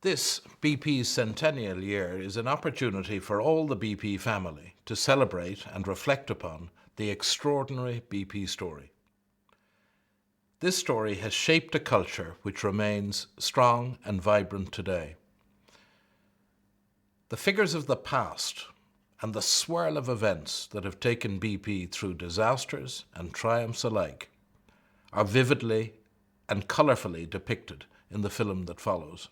This BP's centennial year is an opportunity for all the BP family to celebrate and reflect upon the extraordinary BP story. This story has shaped a culture which remains strong and vibrant today. The figures of the past and the swirl of events that have taken BP through disasters and triumphs alike are vividly and colourfully depicted in the film that follows.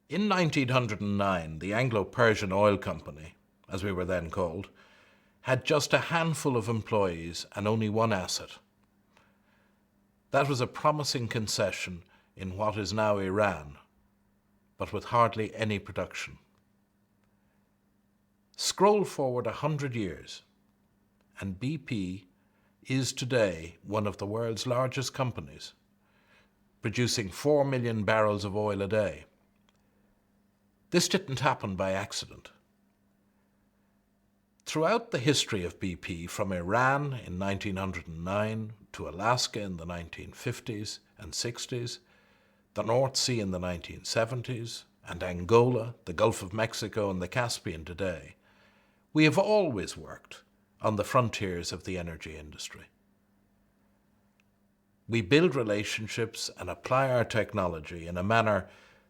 In 1909, the Anglo-Persian Oil Company, as we were then called, had just a handful of employees and only one asset. That was a promising concession in what is now Iran, but with hardly any production. Scroll forward 100 years, and BP is today one of the world's largest companies, producing 4 million barrels of oil a day. This didn't happen by accident. Throughout the history of BP, from Iran in 1909 to Alaska in the 1950s and 60s, the North Sea in the 1970s, and Angola, the Gulf of Mexico, and the Caspian today, we have always worked on the frontiers of the energy industry. We build relationships and apply our technology in a manner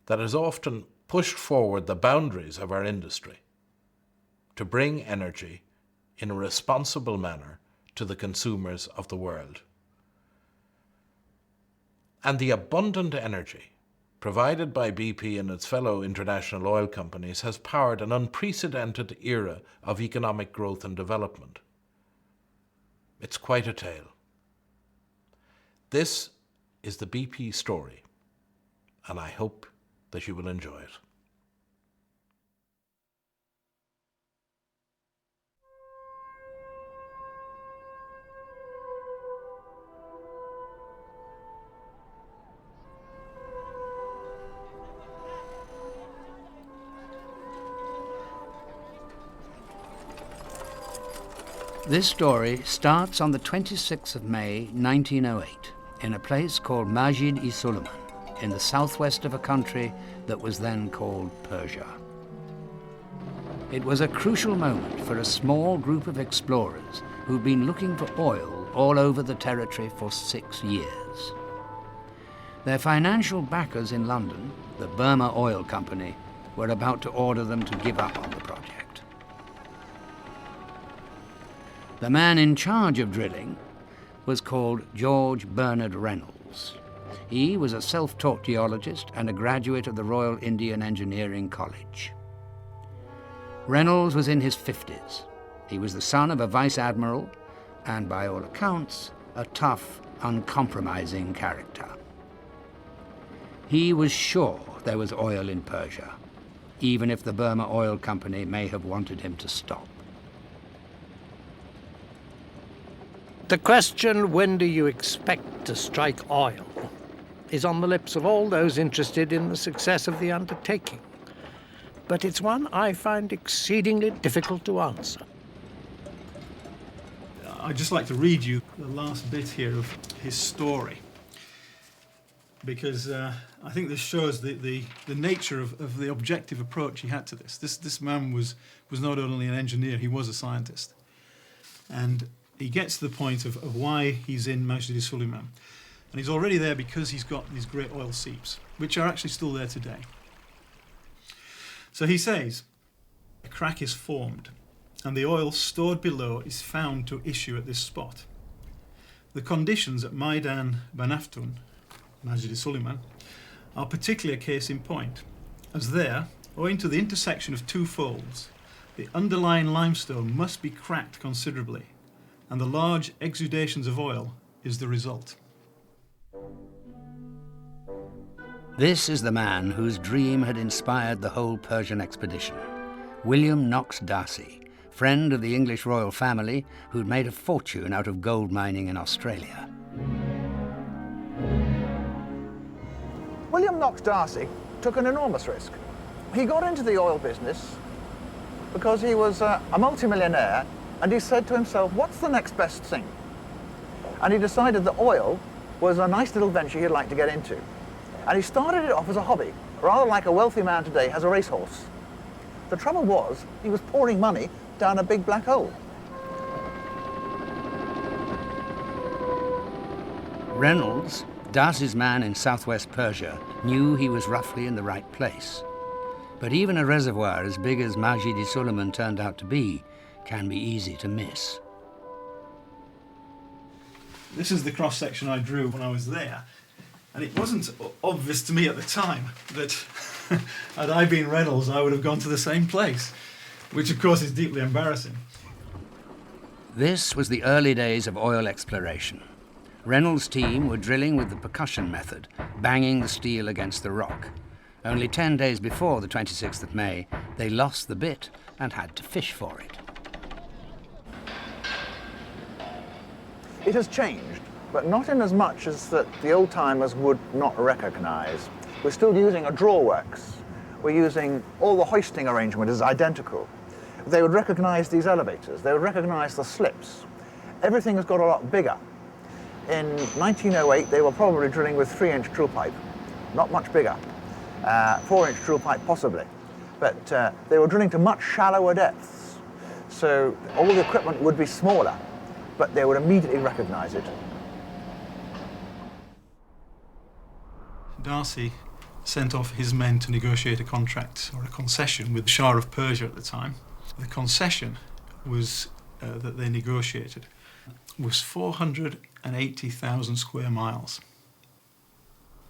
that has often pushed forward the boundaries of our industry to bring energy in a responsible manner to the consumers of the world. And the abundant energy provided by BP and its fellow international oil companies has powered an unprecedented era of economic growth and development. It's quite a tale. This is the BP story, and I hope that you will enjoy it. This story starts on the 26th of May 1908 in a place called Majid-i-Suleiman in the southwest of a country that was then called Persia. It was a crucial moment for a small group of explorers who'd been looking for oil all over the territory for 6 years. Their financial backers in London, the Burma Oil Company, were about to order them to give up on the project. The man in charge of drilling was called George Bernard Reynolds. He was a self-taught geologist and a graduate of the Royal Indian Engineering College. Reynolds was in his 50s. He was the son of a vice admiral and, by all accounts, a tough, uncompromising character. He was sure there was oil in Persia, even if the Burma Oil Company may have wanted him to stop. The question, when do you expect to strike oil, is on the lips of all those interested in the success of the undertaking. But it's one I find exceedingly difficult to answer. I'd just like to read you the last bit here of his story, because I think this shows the nature of the objective approach he had to this. This man was not only an engineer, he was a scientist. And he gets to the point of why he's in Majid-i-Suleiman. And he's already there because he's got these great oil seeps, which are actually still there today. So he says, a crack is formed, and the oil stored below is found to issue at this spot. The conditions at Maidan Banaftun, Majid-i-Suleiman, are particularly a case in point, as there, owing to the intersection of two folds, the underlying limestone must be cracked considerably, and the large exudations of oil is the result. This is the man whose dream had inspired the whole Persian expedition, William Knox D'Arcy, friend of the English royal family who'd made a fortune out of gold mining in Australia. William Knox D'Arcy took an enormous risk. He got into the oil business because he was a multimillionaire, and he said to himself, what's the next best thing? And he decided that oil was a nice little venture he'd like to get into. And he started it off as a hobby, rather like a wealthy man today has a racehorse. The trouble was, he was pouring money down a big black hole. Reynolds, Darcy's man in southwest Persia, knew he was roughly in the right place. But even a reservoir as big as Majid-i-Sulaiman turned out to be can be easy to miss. This is the cross-section I drew when I was there. And it wasn't obvious to me at the time that had I been Reynolds, I would have gone to the same place, which of course is deeply embarrassing. This was the early days of oil exploration. Reynolds' team were drilling with the percussion method, banging the steel against the rock. Only 10 days before the 26th of May, they lost the bit and had to fish for it. It has changed, but not in as much as that the old-timers would not recognize. We're still using a drawworks. We're using, all the hoisting arrangement is identical. They would recognize these elevators. They would recognize the slips. Everything has got a lot bigger. In 1908, they were probably drilling with 3-inch drill pipe, not much bigger. 4-inch drill pipe possibly. But they were drilling to much shallower depths. So all the equipment would be smaller, but they would immediately recognize it. Darcy sent off his men to negotiate a contract or a concession with the Shah of Persia at the time. The concession was that they negotiated was 480,000 square miles.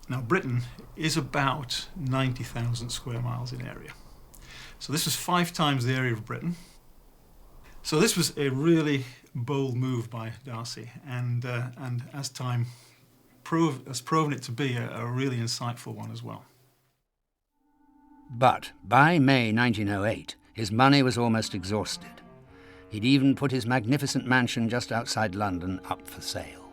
Now Britain is about 90,000 square miles in area. So this was 5 times the area of Britain. So this was a really bold move by Darcy, and as time has proven it to be a really insightful one as well. But by May 1908, his money was almost exhausted. He'd even put his magnificent mansion just outside London up for sale.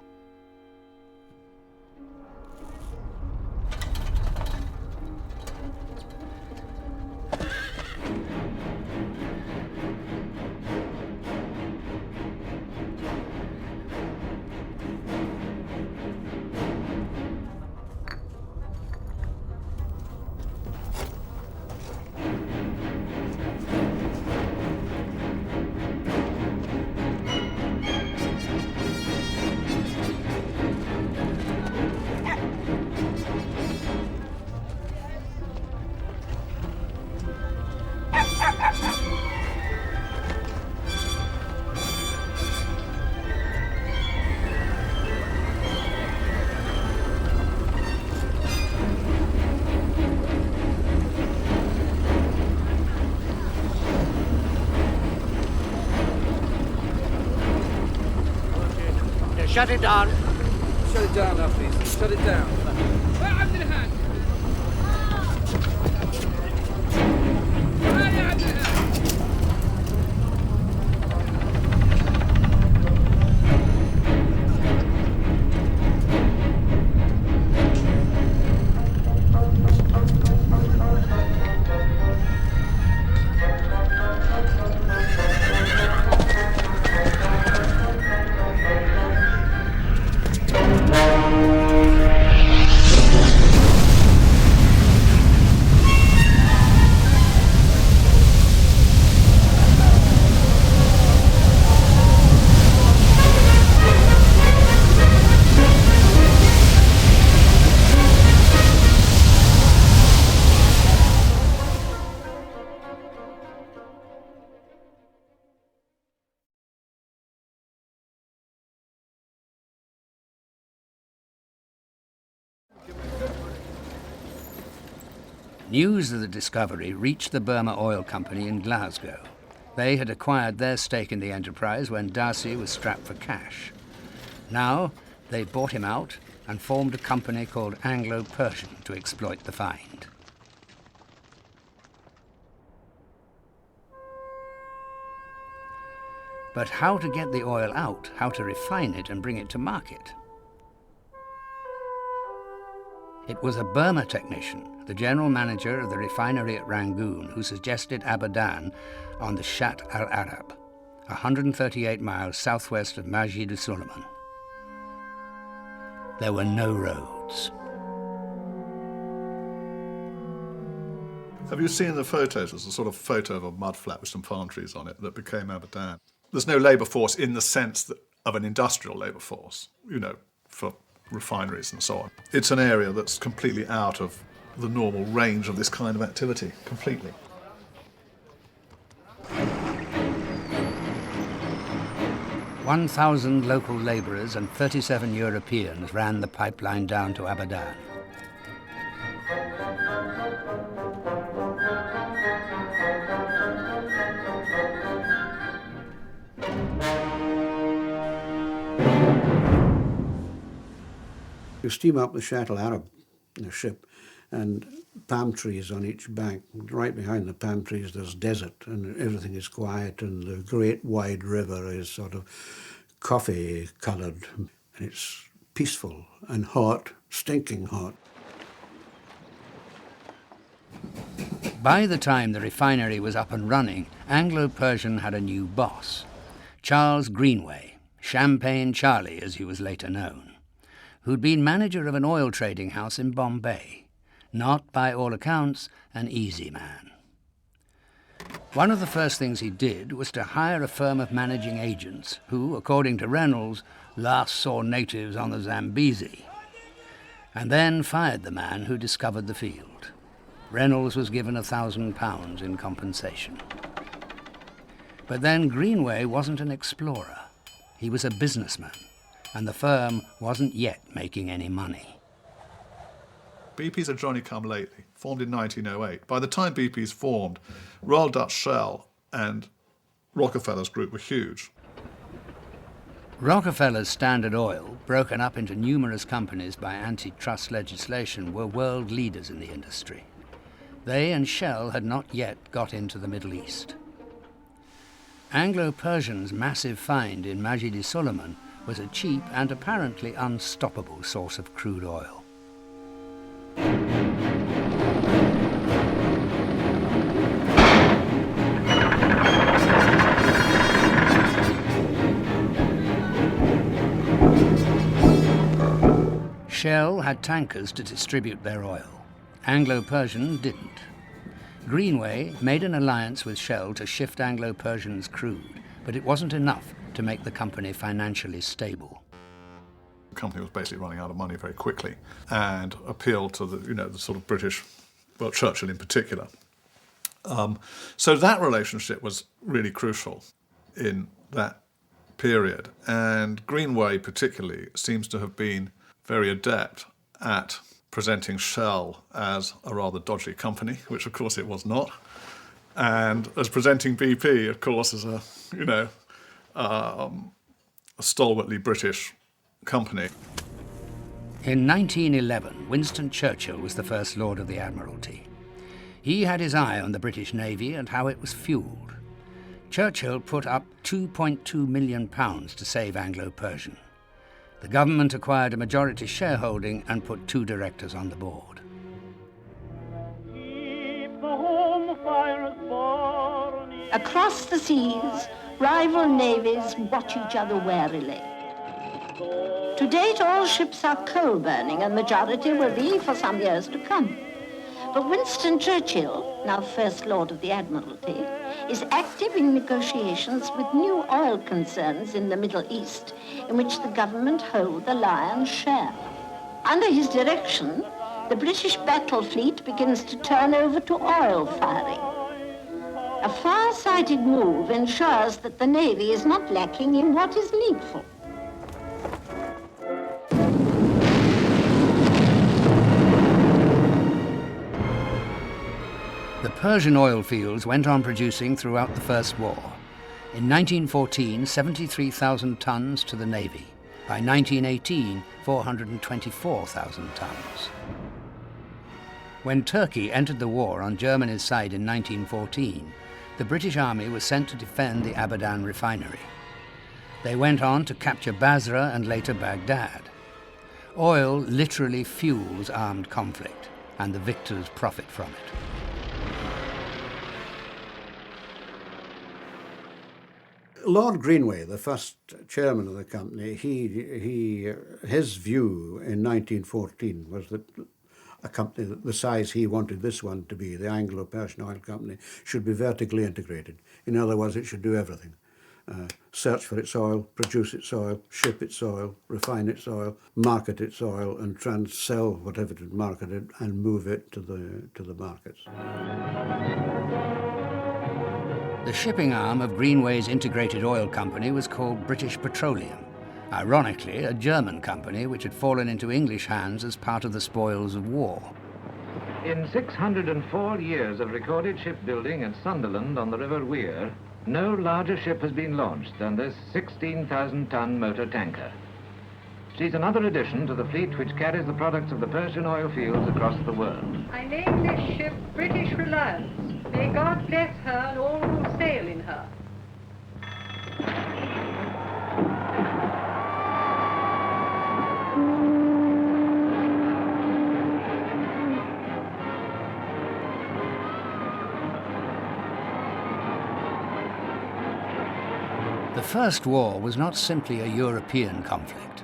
Shut it down. Shut it down now, please. Shut it down. عبد الهادي. يا عبد الهادي. News of the discovery reached the Burma Oil Company in Glasgow. They had acquired their stake in the enterprise when Darcy was strapped for cash. Now, they bought him out and formed a company called Anglo-Persian to exploit the find. But how to get the oil out, how to refine it and bring it to market? It was a Burma technician, the general manager of the refinery at Rangoon, who suggested Abadan on the Shat al-Arab, 138 miles southwest of Majid-i-Sulaiman. There were no roads. Have you seen the photos? There's a sort of photo of a mud flat with some palm trees on it that became Aberdan. There's no labour force in the sense of an industrial labour force, for refineries and so on. It's an area that's completely out of the normal range of this kind of activity, completely. "1,000 local labourers and 37 Europeans ran the pipeline down to Aberdan. You steam up the Shuttle Arab, the ship, and palm trees on each bank. Right behind the palm trees there's desert, and everything is quiet, and the great wide river is sort of coffee-coloured, and it's peaceful and hot, stinking hot. By the time the refinery was up and running, Anglo-Persian had a new boss, Charles Greenway, Champagne Charlie as he was later known, who'd been manager of an oil trading house in Bombay. Not, by all accounts, an easy man. One of the first things he did was to hire a firm of managing agents who, according to Reynolds, last saw natives on the Zambezi, and then fired the man who discovered the field. Reynolds was given £1,000 in compensation. But then Greenway wasn't an explorer. He was a businessman, and the firm wasn't yet making any money. BP's a Johnny-come-lately, formed in 1908. By the time BP's formed, Royal Dutch Shell and Rockefeller's group were huge. Rockefeller's Standard Oil, broken up into numerous companies by antitrust legislation, were world leaders in the industry. They and Shell had not yet got into the Middle East. Anglo-Persian's massive find in Majid-i-Suleiman was a cheap and apparently unstoppable source of crude oil. Shell had tankers to distribute their oil. Anglo-Persian didn't. Greenway made an alliance with Shell to shift Anglo-Persian's crude, but it wasn't enough to make the company financially stable. The company was basically running out of money very quickly and appealed to the sort of British, well, Churchill in particular. So that relationship was really crucial in that period. And Greenway particularly seems to have been very adept at presenting Shell as a rather dodgy company, which of course it was not, and as presenting BP, of course, as a stalwartly British company. In 1911, Winston Churchill was the First Lord of the Admiralty. He had his eye on the British Navy and how it was fuelled. Churchill put up £2.2 million to save Anglo-Persian. The government acquired a majority shareholding and put 2 directors on the board. Across the seas, rival navies watch each other warily. To date, all ships are coal-burning, and majority will be for some years to come. But Winston Churchill, now First Lord of the Admiralty, is active in negotiations with new oil concerns in the Middle East, in which the government hold the lion's share. Under his direction, the British battle fleet begins to turn over to oil firing. A far-sighted move ensures that the Navy is not lacking in what is needful. The Persian oil fields went on producing throughout the First War. In 1914, 73,000 tons to the Navy. By 1918, 424,000 tons. When Turkey entered the war on Germany's side in 1914, the British Army was sent to defend the Abadan refinery. They went on to capture Basra and later Baghdad. Oil literally fuels armed conflict, and the victors profit from it. Lord Greenway, the first chairman of the company, his view in 1914 was that a company the size he wanted this one to be, the Anglo-Persian Oil Company, should be vertically integrated. In other words, it should do everything. Search for its oil, produce its oil, ship its oil, refine its oil, market its oil, and sell whatever it had marketed and move it to the markets. The shipping arm of Greenway's integrated oil company was called British Petroleum, ironically a German company which had fallen into English hands as part of the spoils of war. In 604 years of recorded shipbuilding at Sunderland on the River Wear, no larger ship has been launched than this 16,000-ton motor tanker. She's another addition to the fleet which carries the products of the Persian oil fields across the world. I name this ship British Reliance. May God bless her and all who sail in her. The First War was not simply a European conflict,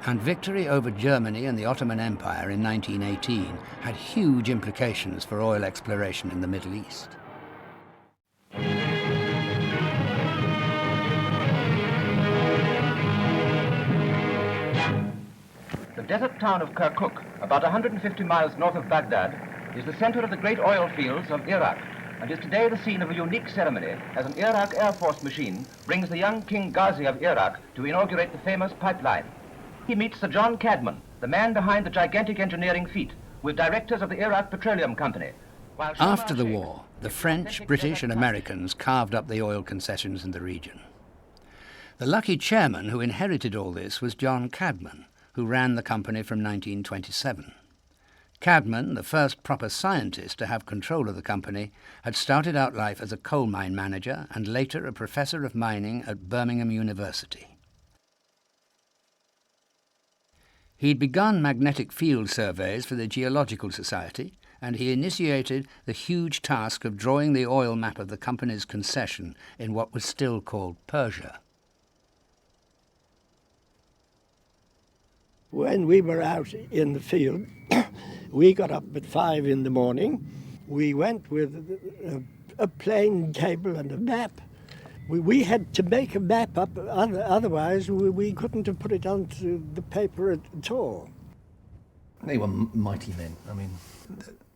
and victory over Germany and the Ottoman Empire in 1918 had huge implications for oil exploration in the Middle East. The desert town of Kirkuk, about 150 miles north of Baghdad, is the center of the great oil fields of Iraq, and is today the scene of a unique ceremony as an Iraq Air Force machine brings the young King Ghazi of Iraq to inaugurate the famous pipeline. He meets Sir John Cadman, the man behind the gigantic engineering feat, with directors of the Iraq Petroleum Company. After the war, the French, British and Americans carved up the oil concessions in the region. The lucky chairman who inherited all this was John Cadman, who ran the company from 1927. Cadman, the first proper scientist to have control of the company, had started out life as a coal mine manager and later a professor of mining at Birmingham University. He'd begun magnetic field surveys for the Geological Society, and he initiated the huge task of drawing the oil map of the company's concession in what was still called Persia. When we were out in the field, we got up at 5 in the morning. We went with a plain cable and a map. We had to make a map up, otherwise we couldn't have put it onto the paper at all. They were mighty men. I mean,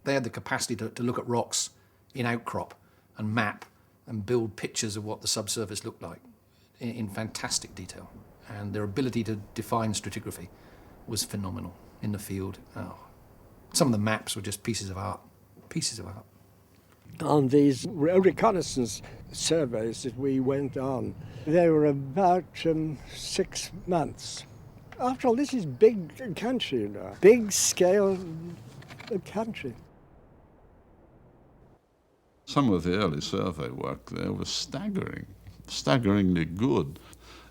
they had the capacity to look at rocks in outcrop and map and build pictures of what the subsurface looked like in fantastic detail. And their ability to define stratigraphy was phenomenal in the field. Oh. Some of the maps were just pieces of art. On these reconnaissance surveys that we went on, they were about 6 months. After all, this is big country, you know, big scale country. Some of the early survey work there was staggeringly good.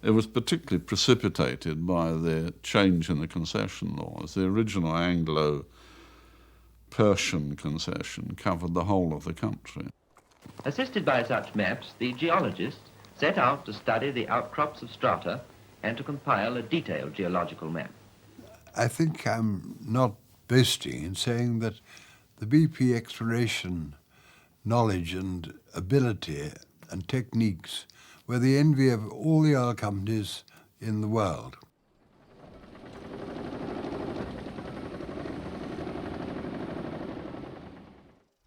It was particularly precipitated by the change in the concession laws. The original Anglo-Persian concession covered the whole of the country. Assisted by such maps, the geologists set out to study the outcrops of strata and to compile a detailed geological map. I think I'm not boasting in saying that the BP exploration knowledge and ability and techniques were the envy of all the oil companies in the world.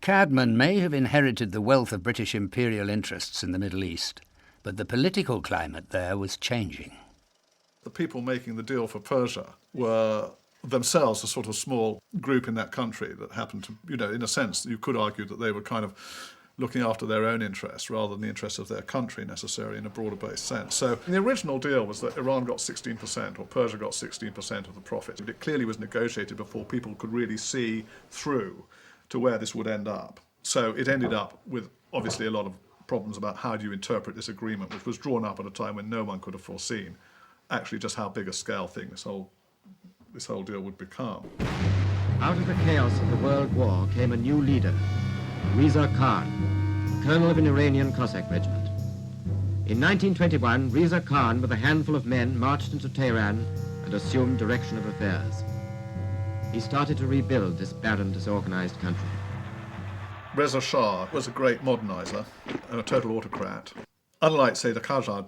Cadman may have inherited the wealth of British imperial interests in the Middle East, but the political climate there was changing. The people making the deal for Persia were themselves a sort of small group in that country that happened to, you know, in a sense, you could argue that they were kind of looking after their own interests rather than the interests of their country necessarily in a broader-based sense. So the original deal was that Iran got 16% or Persia got 16% of the profit. It clearly was negotiated before people could really see through to where this would end up. So it ended up with obviously a lot of problems about how do you interpret this agreement, which was drawn up at a time when no one could have foreseen actually just how big a scale thing this whole deal would become. Out of the chaos of the World War came a new leader, Reza Khan, colonel of an Iranian Cossack regiment. In 1921, Reza Khan with a handful of men marched into Tehran and assumed direction of affairs. he started to rebuild this barren, disorganized country. Reza Shah was a great moderniser and a total autocrat. Unlike, say, the Qajar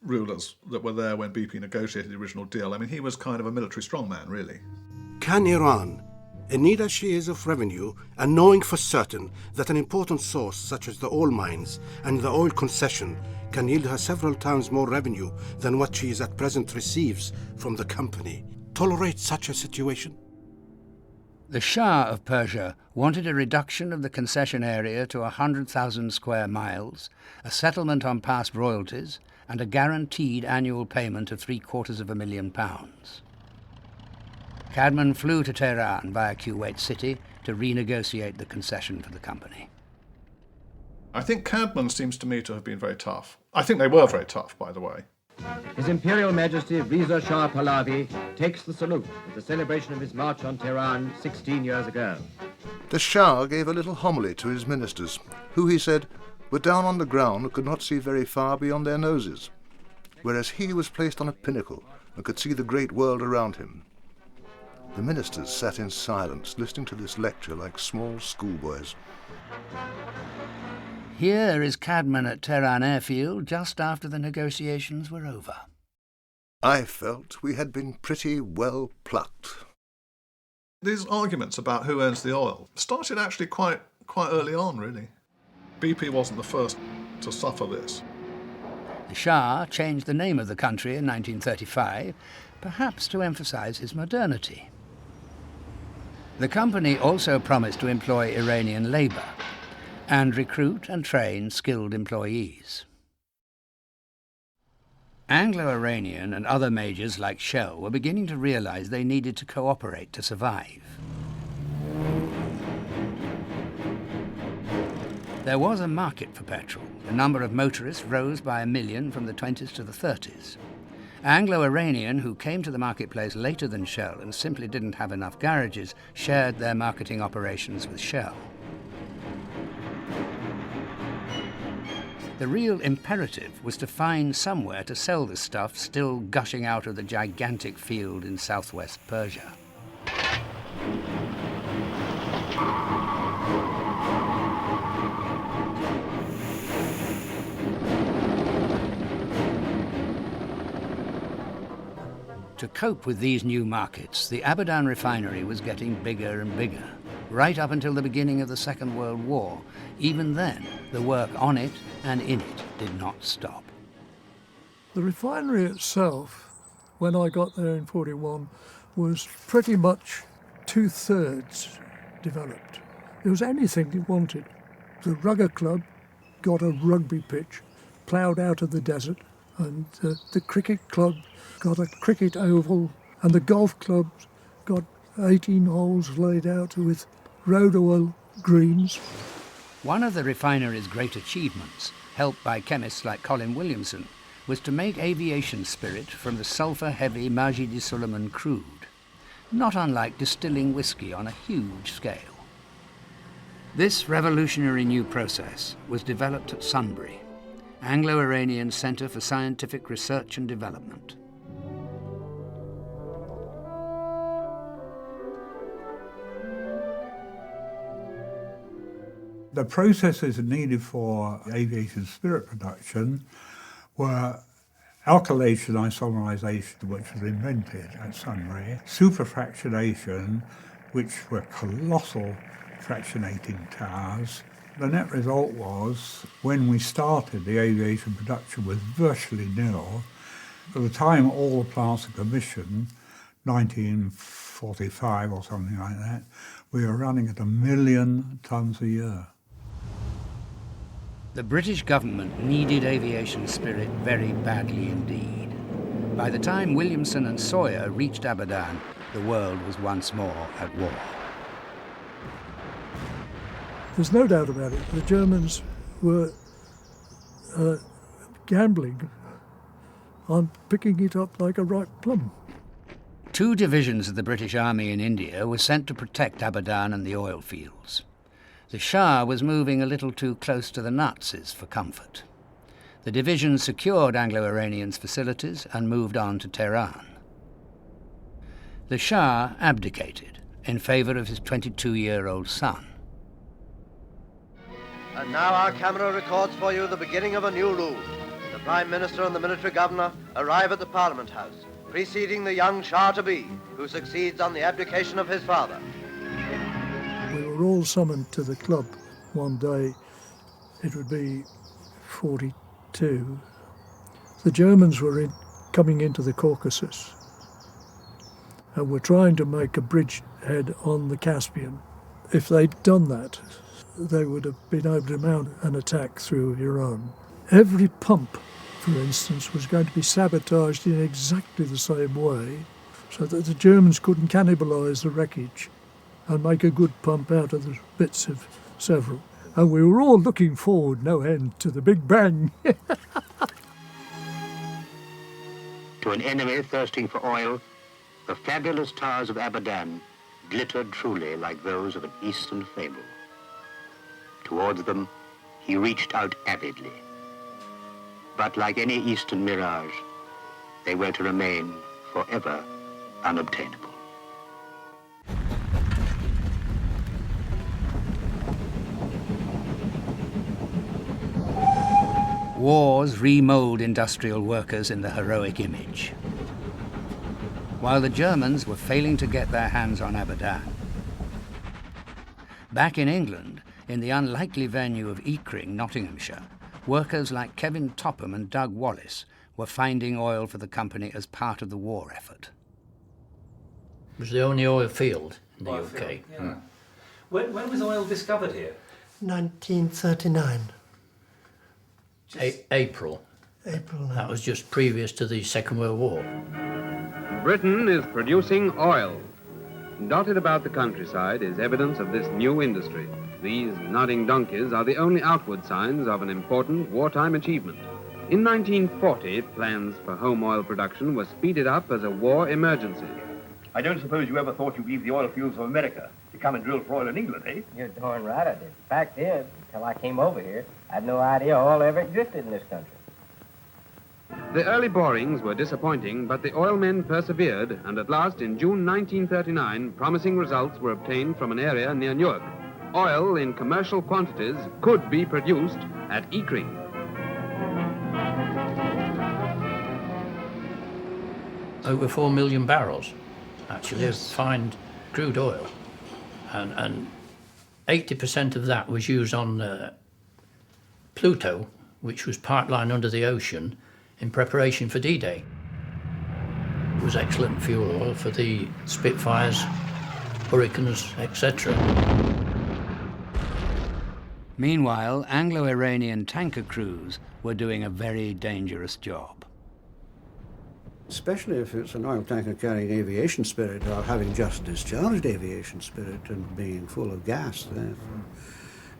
rulers that were there when BP negotiated the original deal, I mean, he was kind of a military strongman, really. Can Iran, in need as she is of revenue, and knowing for certain that an important source such as the oil mines and the oil concession can yield her several times more revenue than what she is at present receives from the company, tolerate such a situation? The Shah of Persia wanted a reduction of the concession area to 100,000 square miles, a settlement on past royalties, and a guaranteed annual payment of £750,000. Cadman flew to Tehran via Kuwait City to renegotiate the concession for the company. I think Cadman seems to me to have been very tough. I think they were very tough, by the way. His Imperial Majesty Reza Shah Pahlavi takes the salute at the celebration of his march on Tehran 16 years ago. The Shah gave a little homily to his ministers, who, he said, were down on the ground and could not see very far beyond their noses, whereas he was placed on a pinnacle and could see the great world around him. The ministers sat in silence, listening to this lecture like small schoolboys. Here is Cadman at Tehran airfield just after the negotiations were over. I felt we had been pretty well plucked. These arguments about who owns the oil started actually quite early on, really. BP wasn't the first to suffer this. The Shah changed the name of the country in 1935, perhaps to emphasize his modernity. The company also promised to employ Iranian labor and recruit and train skilled employees. Anglo-Iranian and other majors like Shell were beginning to realize they needed to cooperate to survive. There was a market for petrol. The number of motorists rose by 1 million from the 20s to the 30s. Anglo-Iranian, who came to the marketplace later than Shell and simply didn't have enough garages, shared their marketing operations with Shell. The real imperative was to find somewhere to sell the stuff still gushing out of the gigantic field in southwest Persia. To cope with these new markets, the Abadan refinery was getting bigger and bigger, right up until the beginning of the Second World War. Even then, the work on it and in it did not stop. The refinery itself, when I got there in 41, was pretty much 2/3 developed. It was anything you wanted. The rugger club got a rugby pitch ploughed out of the desert, and the cricket club got a cricket oval, and the golf club got 18 holes laid out with road oil greens. One of the refinery's great achievements, helped by chemists like Colin Williamson, was to make aviation spirit from the sulphur-heavy Majid-i-Suleiman crude, not unlike distilling whiskey on a huge scale. This revolutionary new process was developed at Sunbury, Anglo-Iranian Centre for Scientific Research and Development. The processes needed for aviation spirit production were alkylation isomerization, which was invented at Sunbury, superfractionation, which were colossal fractionating towers. The net result was, when we started, the aviation production was virtually nil. At the time all the plants were commissioned, 1945 or something like that, we were running at 1 million tonnes a year. The British government needed aviation spirit very badly indeed. By the time Williamson and Sawyer reached Abadan, the world was once more at war. There's no doubt about it. The Germans were gambling on picking it up like a ripe plum. 2 divisions of the British Army in India were sent to protect Abadan and the oil fields. The Shah was moving a little too close to the Nazis for comfort. The division secured Anglo-Iranian's facilities and moved on to Tehran. The Shah abdicated, in favour of his 22-year-old son. And now our camera records for you the beginning of a new rule. The Prime Minister and the Military Governor arrive at the Parliament House, preceding the young Shah to be, who succeeds on the abdication of his father. We were all summoned to the club one day. It would be 42. The Germans were coming into the Caucasus and were trying to make a bridgehead on the Caspian. If they'd done that, they would have been able to mount an attack through Iran. Every pump, for instance, was going to be sabotaged in exactly the same way so that the Germans couldn't cannibalise the wreckage and make a good pump out of the bits of several. And we were all looking forward, no end, to the Big Bang. To an enemy thirsting for oil, the fabulous towers of Abadan glittered truly like those of an Eastern fable. Towards them, he reached out avidly. But like any Eastern mirage, they were to remain forever unobtainable. Wars remould industrial workers in the heroic image. While the Germans were failing to get their hands on Abadan, back in England, in the unlikely venue of Eakring, Nottinghamshire, workers like Kevin Topham and Doug Wallace were finding oil for the company as part of the war effort. It was the only oil field in the Oil UK. field, yeah. When was oil discovered here? 1939. April. April. That was just previous to the Second World War. Britain is producing oil. Dotted about the countryside is evidence of this new industry. These nodding donkeys are the only outward signs of an important wartime achievement. In 1940, plans for home oil production were speeded up as a war emergency. I don't suppose you ever thought you'd leave the oil fields of America to come and drill for oil in England, eh? You're darn right I did. Fact is, until I came over here, I had no idea oil ever existed in this country. The early borings were disappointing, but the oil men persevered, and at last, in June 1939, promising results were obtained from an area near Newark. Oil in commercial quantities could be produced at Eakring. Over 4 million barrels, actually, of fine crude oil. And 80% of that was used on Pluto, which was part line under the ocean, in preparation for D-Day. It was excellent fuel oil for the Spitfires, Hurricanes, etc. Meanwhile, Anglo-Iranian tanker crews were doing a very dangerous job. Especially if it's an oil tanker carrying aviation spirit or having just discharged aviation spirit and being full of gas.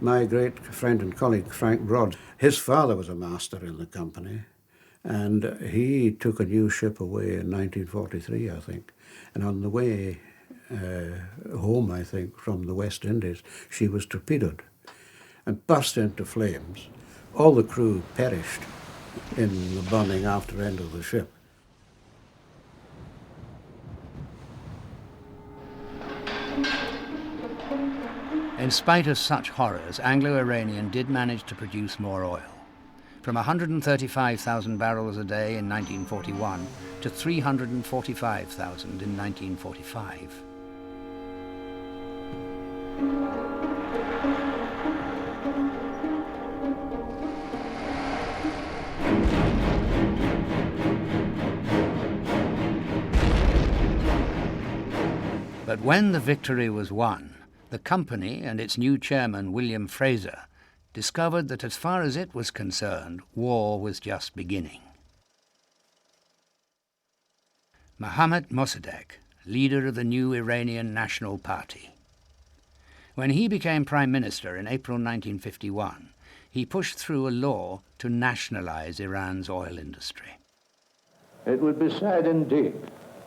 My great friend and colleague Frank Broad, his father was a master in the company, and he took a new ship away in 1943, I think. And on the way home, I think, from the West Indies, she was torpedoed and burst into flames. All the crew perished in the burning after end of the ship. In spite of such horrors, Anglo-Iranian did manage to produce more oil, from 135,000 barrels a day in 1941 to 345,000 in 1945. But when the victory was won, the company and its new chairman, William Fraser, discovered that as far as it was concerned, war was just beginning. Mohammad Mossadegh, leader of the new Iranian National Party. When he became Prime Minister in April 1951, he pushed through a law to nationalize Iran's oil industry. It would be sad indeed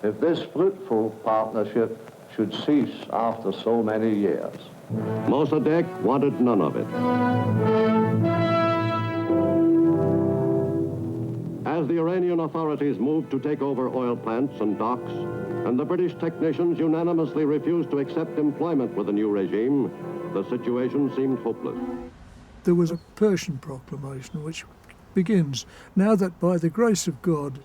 if this fruitful partnership should cease after so many years. Mossadegh wanted none of it. As the Iranian authorities moved to take over oil plants and docks, and the British technicians unanimously refused to accept employment with the new regime, the situation seemed hopeless. There was a Persian proclamation which begins, now that by the grace of God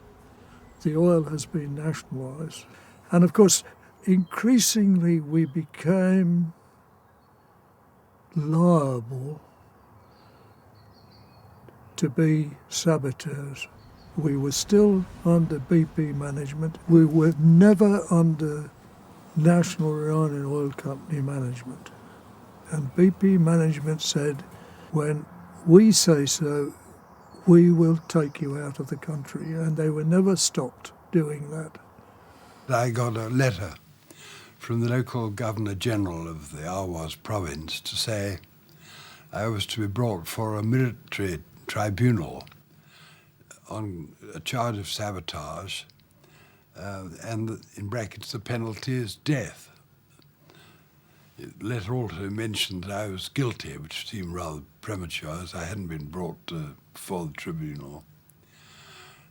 the oil has been nationalised. And of course, increasingly we became liable to be saboteurs. We were still under BP management. We were never under National Iranian Oil Company management. And BP management said, when we say so, we will take you out of the country. And they were never stopped doing that. I got a letter from the local Governor-General of the Ahwaz province to say I was to be brought for a military tribunal on a charge of sabotage, and in brackets the penalty is death. The letter also mentioned that I was guilty, which seemed rather premature, as I hadn't been brought before the tribunal.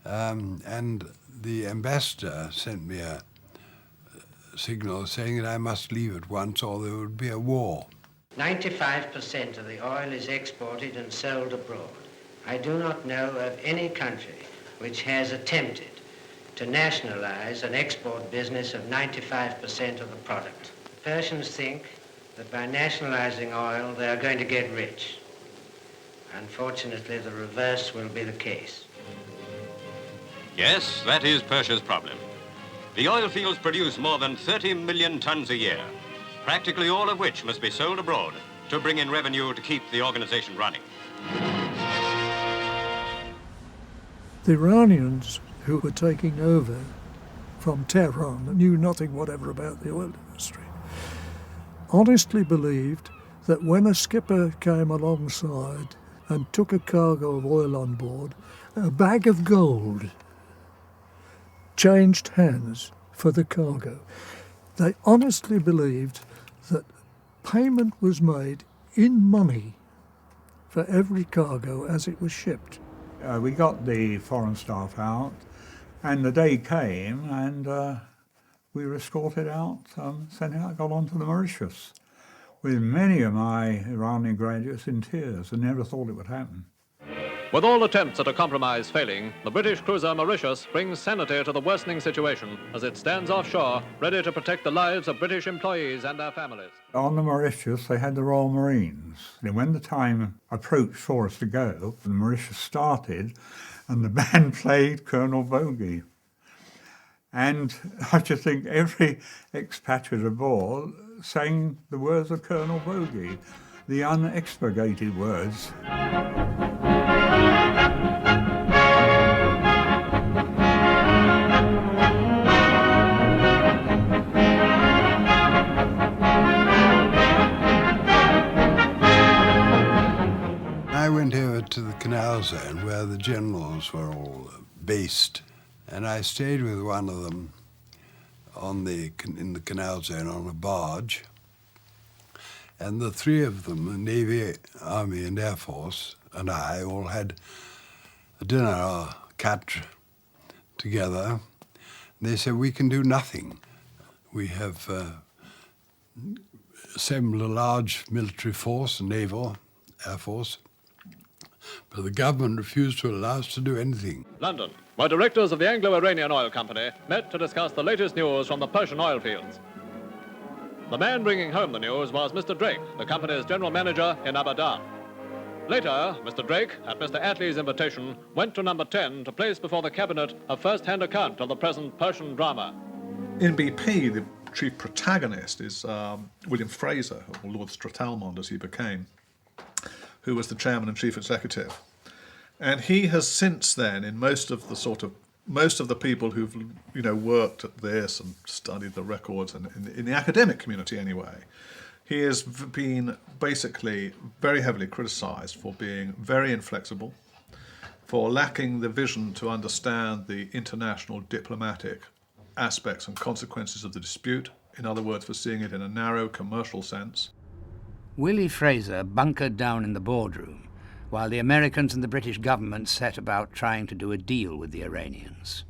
And the ambassador sent me a signal saying that I must leave at once or there would be a war. 95% of the oil is exported and sold abroad. I do not know of any country which has attempted to nationalize an export business of 95% of the product. The Persians think that by nationalizing oil they are going to get rich. Unfortunately, the reverse will be the case. Yes, that is Persia's problem. The oil fields produce more than 30 million tons a year, practically all of which must be sold abroad to bring in revenue to keep the organization running. The Iranians who were taking over from Tehran knew nothing whatever about the oil industry, honestly believed that when a skipper came alongside and took a cargo of oil on board, a bag of gold changed hands for the cargo. They honestly believed that payment was made in money for every cargo as it was shipped. We got the foreign staff out, and the day came, and we were escorted out, sent out, got on to the Mauritius, with many of my Iranian graduates in tears and never thought it would happen. With all attempts at a compromise failing, the British cruiser Mauritius brings sanity to the worsening situation as it stands offshore, ready to protect the lives of British employees and their families. On the Mauritius, they had the Royal Marines. And when the time approached for us to go, the Mauritius started, and the band played Colonel Bogey. And I just think every expatriate aboard sang the words of Colonel Bogey, the unexpurgated words. I went over to the canal zone where the generals were all based, and I stayed with one of them in the canal zone on a barge. And the three of them, the Navy, Army and Air Force, and I all had a dinner or catch together. And they said, we can do nothing. We have assembled a large military force, naval, Air Force, but the government refused to allow us to do anything. London, where directors of the Anglo-Iranian Oil Company met to discuss the latest news from the Persian oil fields. The man bringing home the news was Mr. Drake, the company's general manager in Abadan. Later, Mr. Drake, at Mr. Attlee's invitation, went to number 10 to place before the cabinet a first-hand account of the present Persian drama. In BP, the chief protagonist is William Fraser, or Lord Stratalmond as he became, who was the chairman and chief executive. And he has since then, in most of the people who've worked at this and studied the records, and in the academic community anyway, he has been basically very heavily criticised for being very inflexible, for lacking the vision to understand the international diplomatic aspects and consequences of the dispute, in other words, for seeing it in a narrow commercial sense. Willie Fraser bunkered down in the boardroom while the Americans and the British government set about trying to do a deal with the Iranians.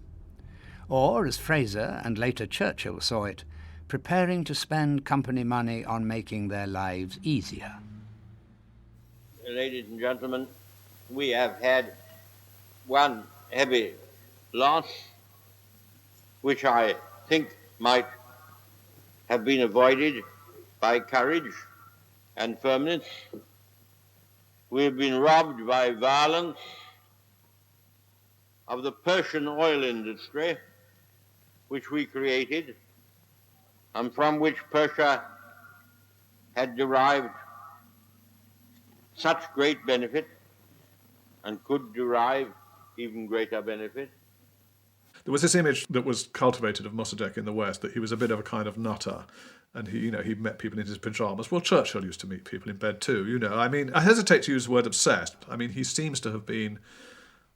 Or, as Fraser and later Churchill saw it, preparing to spend company money on making their lives easier. Ladies and gentlemen, we have had one heavy loss, which I think might have been avoided by courage and firmness. We have been robbed by violence of the Persian oil industry, which we created, and from which Persia had derived such great benefit and could derive even greater benefit. There was this image that was cultivated of Mossadegh in the West, that he was a bit of a kind of nutter, and he met people in his pyjamas. Well, Churchill used to meet people in bed too, I mean, I hesitate to use the word obsessed. I mean, he seems to have been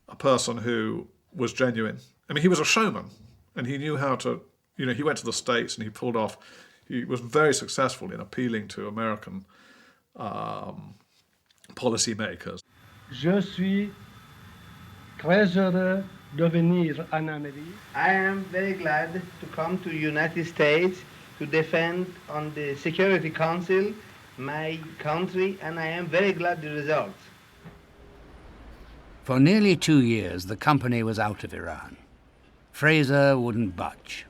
a person who was genuine. I mean, he was a showman, and he knew how to, he went to the States and he was very successful in appealing to American policymakers. Je suis très heureux de venir en Amérique. I am very glad to come to the United States to defend on the Security Council my country, and I am very glad the results. For nearly 2 years, the company was out of Iran. Fraser wouldn't budge.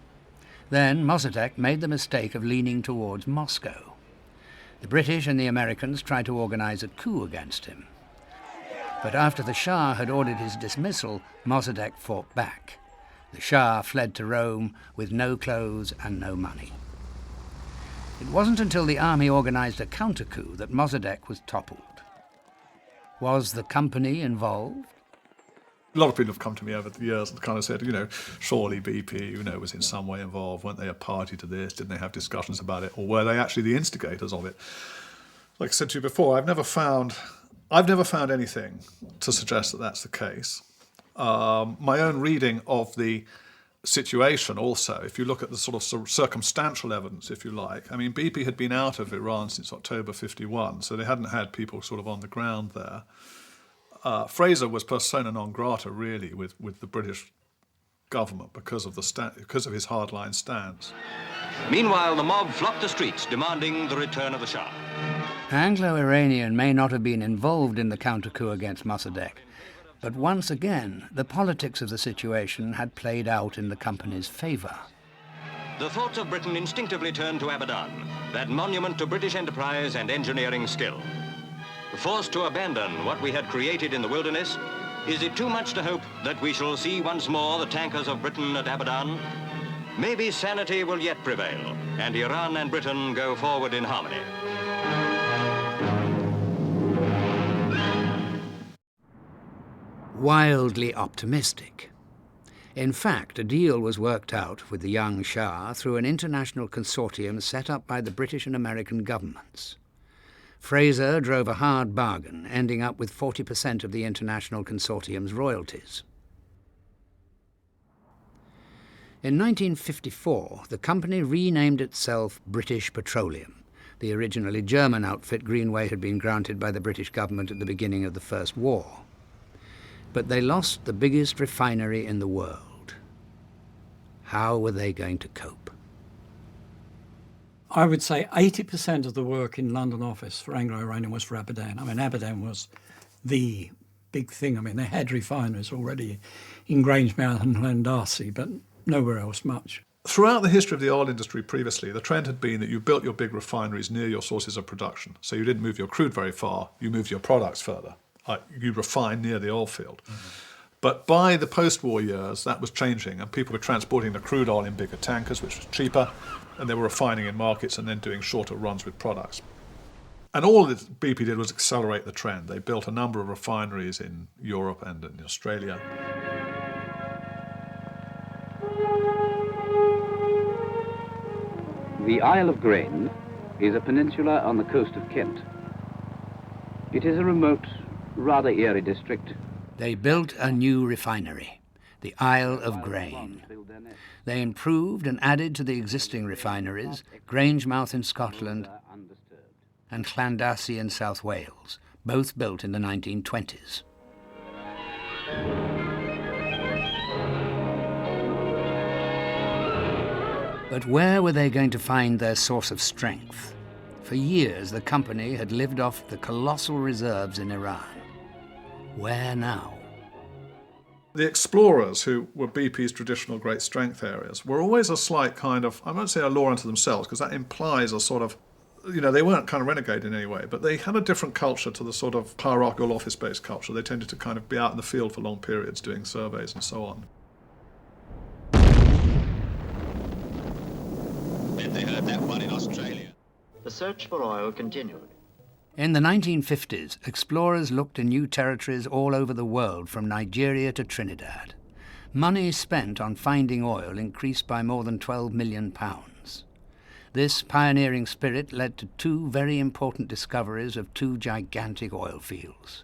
Then Mossadegh made the mistake of leaning towards Moscow. The British and the Americans tried to organize a coup against him. But after the Shah had ordered his dismissal, Mossadegh fought back. The Shah fled to Rome with no clothes and no money. It wasn't until the army organized a counter-coup that Mossadegh was toppled. Was the company involved? A lot of people have come to me over the years and kind of said, surely BP, was in some way involved. Weren't they a party to this? Didn't they have discussions about it? Or were they actually the instigators of it? Like I said to you before, I've never found anything to suggest that that's the case. My own reading of the situation also, if you look at the sort of circumstantial evidence, if you like, I mean, BP had been out of Iran since October 51, so they hadn't had people sort of on the ground there. Fraser was persona non grata, really, with the British government because of his hardline stance. Meanwhile, the mob flocked the streets, demanding the return of the Shah. Anglo-Iranian may not have been involved in the counter-coup against Mossadegh, but once again, the politics of the situation had played out in the company's favour. The thoughts of Britain instinctively turned to Abadan, that monument to British enterprise and engineering skill. Forced to abandon what we had created in the wilderness, is it too much to hope that we shall see once more the tankers of Britain at Abadan? Maybe sanity will yet prevail, and Iran and Britain go forward in harmony. Wildly optimistic. In fact, a deal was worked out with the young Shah through an international consortium set up by the British and American governments. Fraser drove a hard bargain, ending up with 40% of the international consortium's royalties. In 1954, the company renamed itself British Petroleum. The originally German outfit Greenway had been granted by the British government at the beginning of the First War. But they lost the biggest refinery in the world. How were they going to cope? I would say 80% of the work in London office for Anglo-Iranian was for Abadan. I mean, Abadan was the big thing. I mean, they had refineries already in Grangemouth and Llandarcy, but nowhere else much. Throughout the history of the oil industry previously, the trend had been that you built your big refineries near your sources of production. So you didn't move your crude very far, you moved your products further. You refine near the oil field. Mm-hmm. But by the post-war years, that was changing, and people were transporting the crude oil in bigger tankers, which was cheaper, and they were refining in markets and then doing shorter runs with products. And all that BP did was accelerate the trend. They built a number of refineries in Europe and in Australia. The Isle of Grain is a peninsula on the coast of Kent. It is a remote, rather eerie district. They built a new refinery, the Isle of Grain. They improved and added to the existing refineries, Grangemouth in Scotland and Llandarcy in South Wales, both built in the 1920s. But where were they going to find their source of strength? For years, the company had lived off the colossal reserves in Iran. Where now? The explorers, who were BP's traditional great strength areas, were always a slight kind of, I won't say a law unto themselves, because that implies a sort of, they weren't kind of renegade in any way, but they had a different culture to the sort of hierarchical office-based culture. They tended to kind of be out in the field for long periods doing surveys and so on. Bet they heard that one in Australia. The search for oil continued. In the 1950s, explorers looked to new territories all over the world, from Nigeria to Trinidad. Money spent on finding oil increased by more than £12 million. This pioneering spirit led to two very important discoveries of two gigantic oil fields: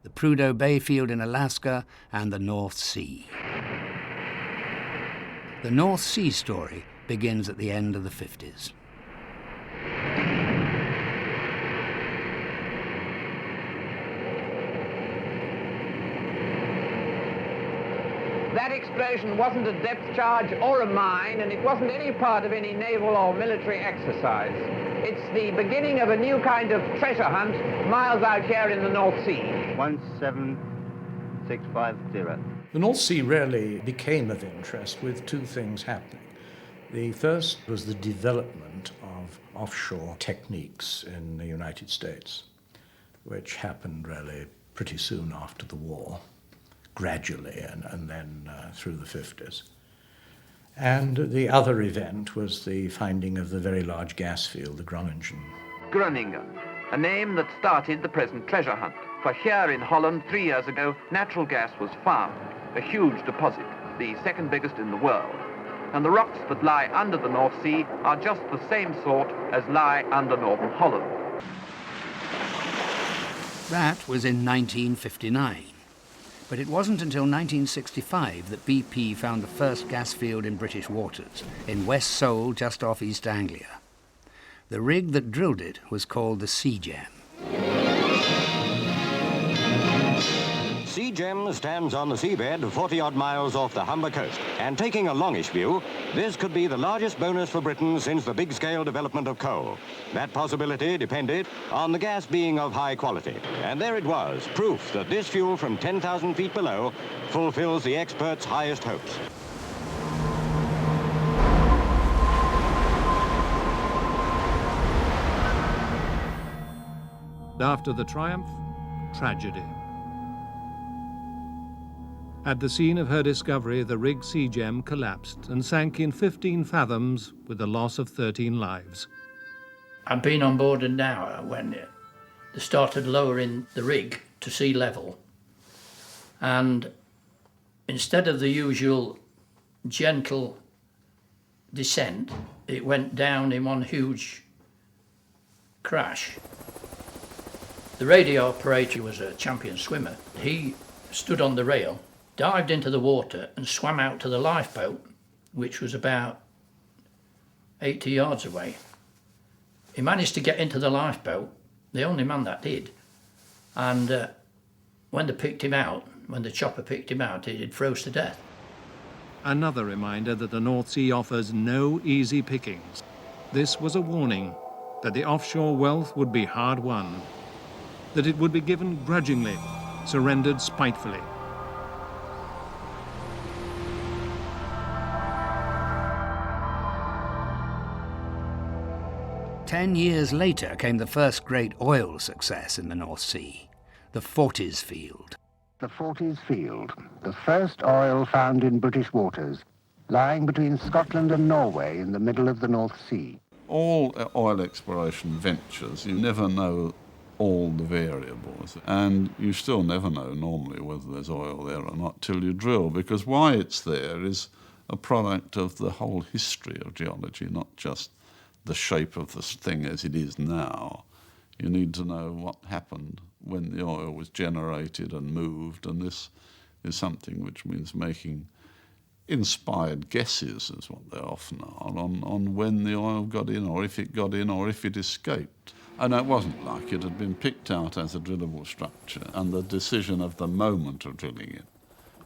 the Prudhoe Bay field in Alaska and the North Sea. The North Sea story begins at the end of the 50s. That explosion wasn't a depth charge or a mine, and it wasn't any part of any naval or military exercise. It's the beginning of a new kind of treasure hunt miles out here in the North Sea. 17650. The North Sea really became of interest with two things happening. The first was the development of offshore techniques in the United States, which happened really pretty soon after the war, gradually, and then through the 50s. And the other event was the finding of the very large gas field, the Groningen. Groningen, a name that started the present treasure hunt. For here in Holland, 3 years ago, natural gas was found, a huge deposit, the second biggest in the world. And the rocks that lie under the North Sea are just the same sort as lie under northern Holland. That was in 1959. But it wasn't until 1965 that BP found the first gas field in British waters, in West Seoul, just off East Anglia. The rig that drilled it was called the Sea Gem. Sea Gem stands on the seabed 40-odd miles off the Humber coast. And taking a longish view, this could be the largest bonus for Britain since the big-scale development of coal. That possibility depended on the gas being of high quality. And there it was, proof that this fuel from 10,000 feet below fulfills the experts' highest hopes. After the triumph, tragedy. At the scene of her discovery, the rig Sea Gem collapsed and sank in 15 fathoms with the loss of 13 lives. I'd been on board an hour when they started lowering the rig to sea level. And instead of the usual gentle descent, it went down in one huge crash. The radio operator was a champion swimmer. He stood on the rail, dived into the water and swam out to the lifeboat, which was about 80 yards away. He managed to get into the lifeboat, the only man that did, and when they picked him out, when the chopper picked him out, he'd froze to death. Another reminder that the North Sea offers no easy pickings. This was a warning that the offshore wealth would be hard won, that it would be given grudgingly, surrendered spitefully. 10 years later came the first great oil success in the North Sea, the Forties field. The Forties field, the first oil found in British waters, lying between Scotland and Norway in the middle of the North Sea. All oil exploration ventures, you never know all the variables, and you still never know normally whether there's oil there or not till you drill, because why it's there is a product of the whole history of geology, not just the shape of the thing as it is now. You need to know what happened when the oil was generated and moved, and this is something which means making inspired guesses, is what they often are, on when the oil got in, or if it got in, or if it escaped. And it wasn't luck. It had been picked out as a drillable structure, and the decision of the moment of drilling it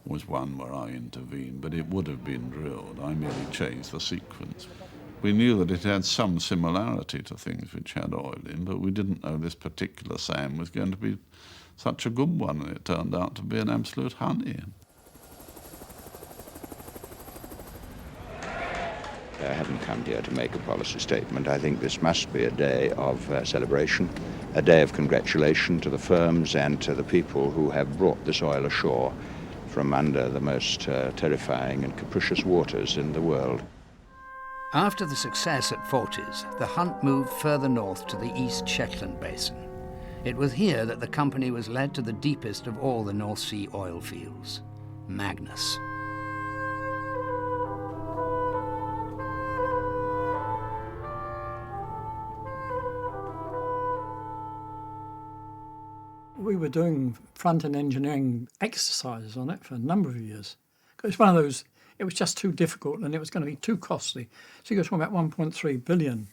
was one where I intervened, but it would have been drilled. I merely changed the sequence. We knew that it had some similarity to things which had oil in, but we didn't know this particular sand was going to be such a good one, and it turned out to be an absolute honey. I haven't come here to make a policy statement. I think this must be a day of celebration, a day of congratulation to the firms and to the people who have brought this oil ashore from under the most terrifying and capricious waters in the world. After the success at Forties, the hunt moved further north to the East Shetland Basin. It was here that the company was led to the deepest of all the North Sea oil fields, Magnus. We were doing front-end engineering exercises on it for a number of years. It's one of those, it was just too difficult and it was going to be too costly. So you're talking about 1.3 billion.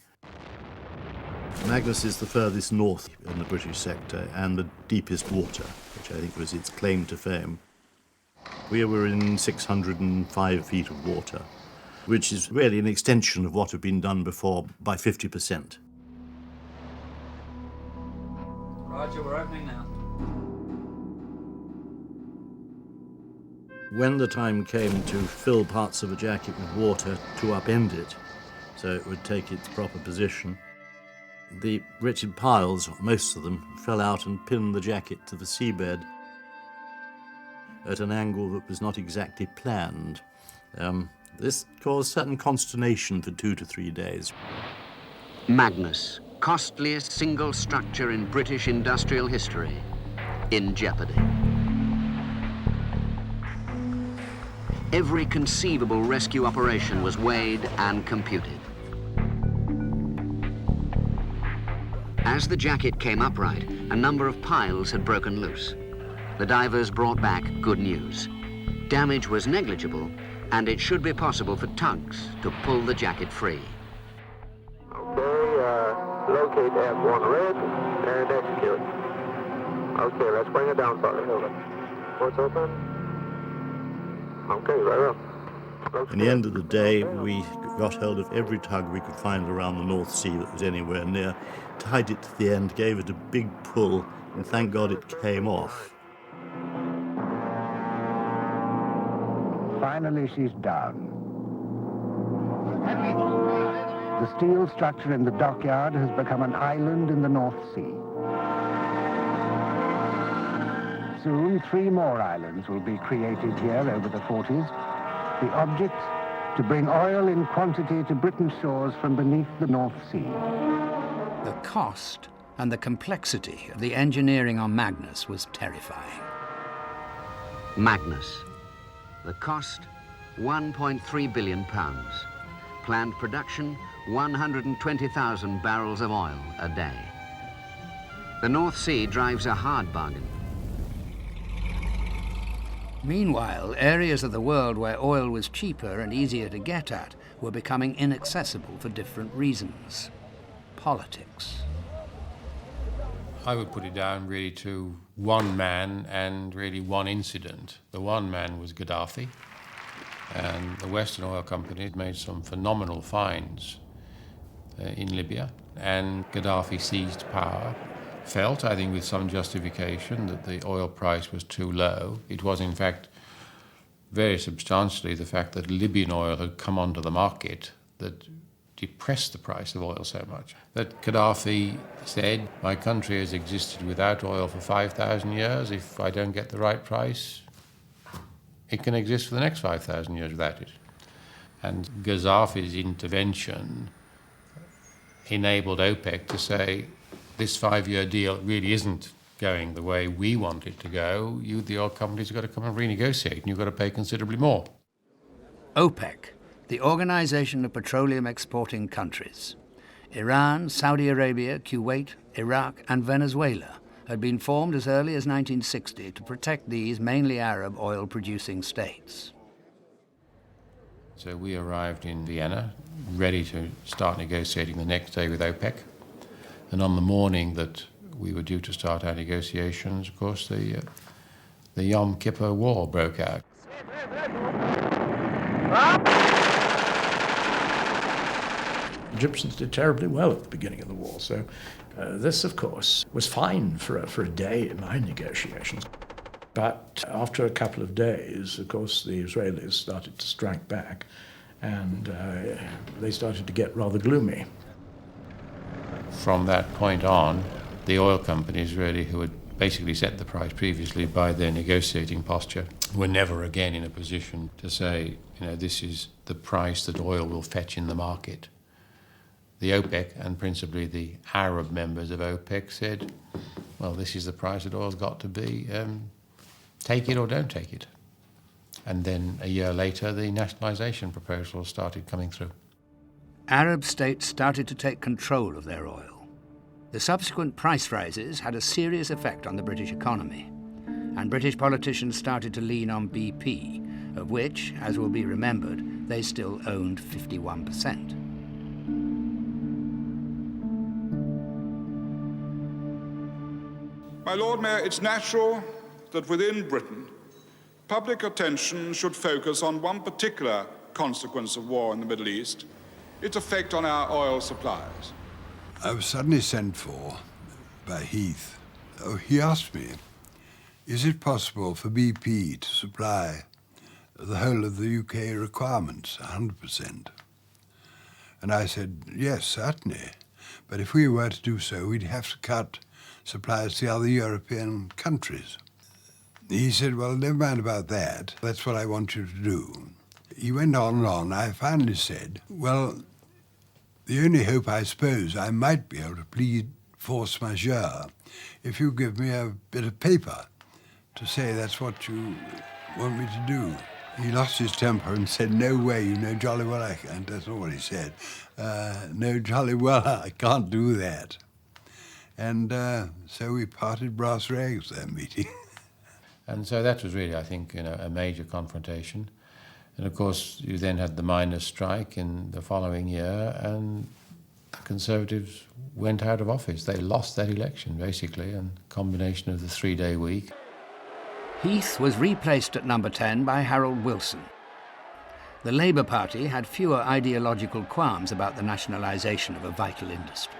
Magnus is the furthest north in the British sector and the deepest water, which I think was its claim to fame. We were in 605 feet of water, which is really an extension of what had been done before by 50%. Roger, we're opening now. When the time came to fill parts of a jacket with water to upend it, so it would take its proper position, the wretched piles, most of them, fell out and pinned the jacket to the seabed at an angle that was not exactly planned. This caused certain consternation for 2 to 3 days. Magnus, costliest single structure in British industrial history, in jeopardy. Every conceivable rescue operation was weighed and computed. As the jacket came upright, a number of piles had broken loose. The divers brought back good news. Damage was negligible, and it should be possible for tugs to pull the jacket free. Okay, locate F1 red and execute. Okay, let's bring it down, sorry. Ports open. Okay, very well. In the end of the day, we got hold of every tug we could find around the North Sea that was anywhere near, tied it to the end, gave it a big pull, and thank God it came off. Finally, she's down. The steel structure in the dockyard has become an island in the North Sea. Soon, 3 more islands will be created here over the Forties. The object, to bring oil in quantity to Britain's shores from beneath the North Sea. The cost and the complexity of the engineering on Magnus was terrifying. Magnus. The cost, £1.3 billion. Planned production, 120,000 barrels of oil a day. The North Sea drives a hard bargain. Meanwhile, areas of the world where oil was cheaper and easier to get at were becoming inaccessible for different reasons. Politics. I would put it down really to one man and really one incident. The one man was Gaddafi, and the Western oil companies made some phenomenal finds in Libya, and Gaddafi seized power. Felt, I think with some justification, that the oil price was too low. It was in fact very substantially the fact that Libyan oil had come onto the market that depressed the price of oil so much. That Gaddafi said, my country has existed without oil for 5,000 years. If I don't get the right price, it can exist for the next 5,000 years without it. And Gaddafi's intervention enabled OPEC to say, this 5-year deal really isn't going the way we want it to go. You, the oil companies, have got to come and renegotiate, and you've got to pay considerably more. OPEC, the Organization of Petroleum Exporting Countries. Iran, Saudi Arabia, Kuwait, Iraq, and Venezuela had been formed as early as 1960 to protect these mainly Arab oil-producing states. So we arrived in Vienna, ready to start negotiating the next day with OPEC. And on the morning that we were due to start our negotiations, of course, the Yom Kippur War broke out. Egyptians did terribly well at the beginning of the war, so this, of course, was fine for a day in my negotiations. But after a couple of days, of course, the Israelis started to strike back, and they started to get rather gloomy. From that point on, the oil companies really, who had basically set the price previously by their negotiating posture, were never again in a position to say, you know, this is the price that oil will fetch in the market. The OPEC, and principally the Arab members of OPEC, said, well, this is the price that oil's got to be. Take it or don't take it. And then a year later, the nationalisation proposals started coming through. Arab states started to take control of their oil. The subsequent price rises had a serious effect on the British economy, and British politicians started to lean on BP, of which, as will be remembered, they still owned 51%. My Lord Mayor, it's natural that within Britain, public attention should focus on one particular consequence of war in the Middle East, its effect on our oil supplies. I was suddenly sent for by Heath. Oh, he asked me, is it possible for BP to supply the whole of the UK requirements, 100%? And I said, yes, certainly. But if we were to do so, we'd have to cut supplies to the other European countries. He said, well, never mind about that. That's what I want you to do. He went on and on. I finally said, well, the only hope I suppose I might be able to plead force majeure if you give me a bit of paper to say that's what you want me to do. He lost his temper and said, no way, you know jolly well I can't. That's not what he said. No jolly well I can't do that. And so we parted brass rags that meeting. And so that was really, I think, you know, a major confrontation. And of course, you then had the miners' strike in the following year, and the Conservatives went out of office. They lost that election, basically, and combination of the 3-day week. Heath was replaced at number 10 by Harold Wilson. The Labour Party had fewer ideological qualms about the nationalisation of a vital industry.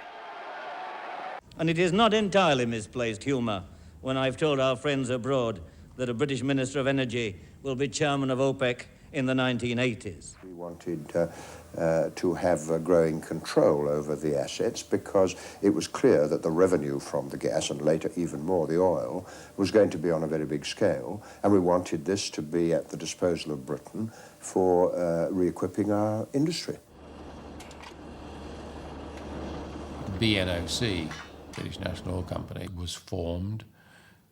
And it is not entirely misplaced humour when I've told our friends abroad that a British Minister of Energy will be chairman of OPEC in the 1980s. We wanted to have growing control over the assets because it was clear that the revenue from the gas, and later even more the oil, was going to be on a very big scale, and we wanted this to be at the disposal of Britain for re-equipping our industry. BNOC, British National Oil Company, was formed,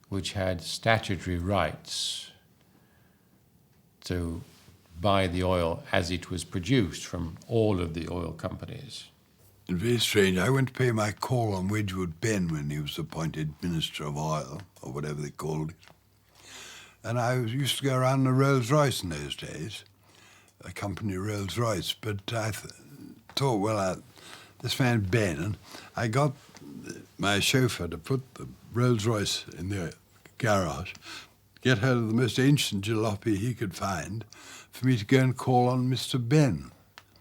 which had statutory rights to buy the oil as it was produced from all of the oil companies. Very strange. I went to pay my call on Wedgwood Ben when he was appointed Minister of Oil, or whatever they called it. And I used to go around in a Rolls-Royce in those days, a company Rolls-Royce, but I thought, well, this man Ben, and I got my chauffeur to put the Rolls-Royce in the garage, get hold of the most ancient jalopy he could find, for me to go and call on Mr. Ben.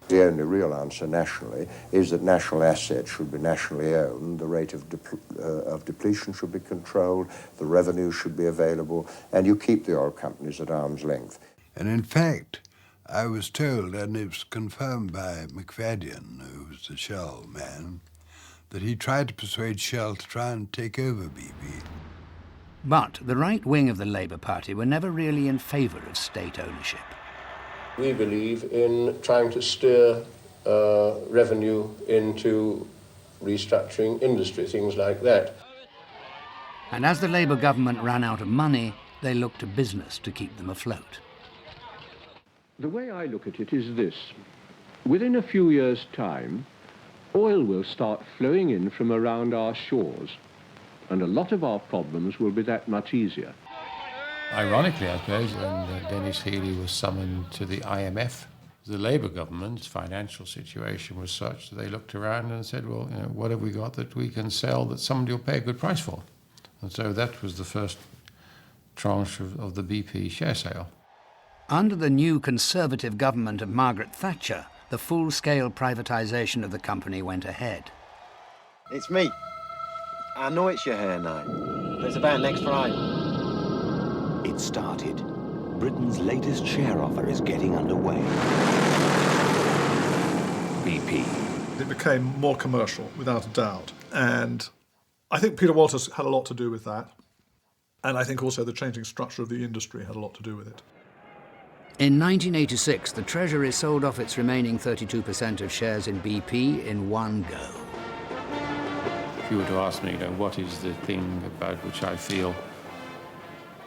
The only real answer nationally is that national assets should be nationally owned, the rate of depletion should be controlled, the revenue should be available, and you keep the oil companies at arm's length. And in fact, I was told, and it was confirmed by McFadden, who was the Shell man, that he tried to persuade Shell to try and take over BP. But the right wing of the Labour Party were never really in favour of state ownership. We believe in trying to steer revenue into restructuring industry, things like that. And as the Labour government ran out of money, they looked to business to keep them afloat. The way I look at it is this. Within a few years' time, oil will start flowing in from around our shores, and a lot of our problems will be that much easier. Ironically, I suppose, when Dennis Healey was summoned to the IMF, The Labour government's financial situation was such that they looked around and said, well, what have we got that we can sell that somebody will pay a good price for? And so that was the first tranche of the BP share sale. Under the new Conservative government of Margaret Thatcher, the full-scale privatisation of the company went ahead. It's me. I know it's your hair now, but it's about next Friday. It started. Britain's latest share offer is getting underway. BP. It became more commercial, without a doubt. And I think Peter Walters had a lot to do with that. And I think also the changing structure of the industry had a lot to do with it. In 1986, the Treasury sold off its remaining 32% of shares in BP in one go. If you were to ask me, what is the thing about which I feel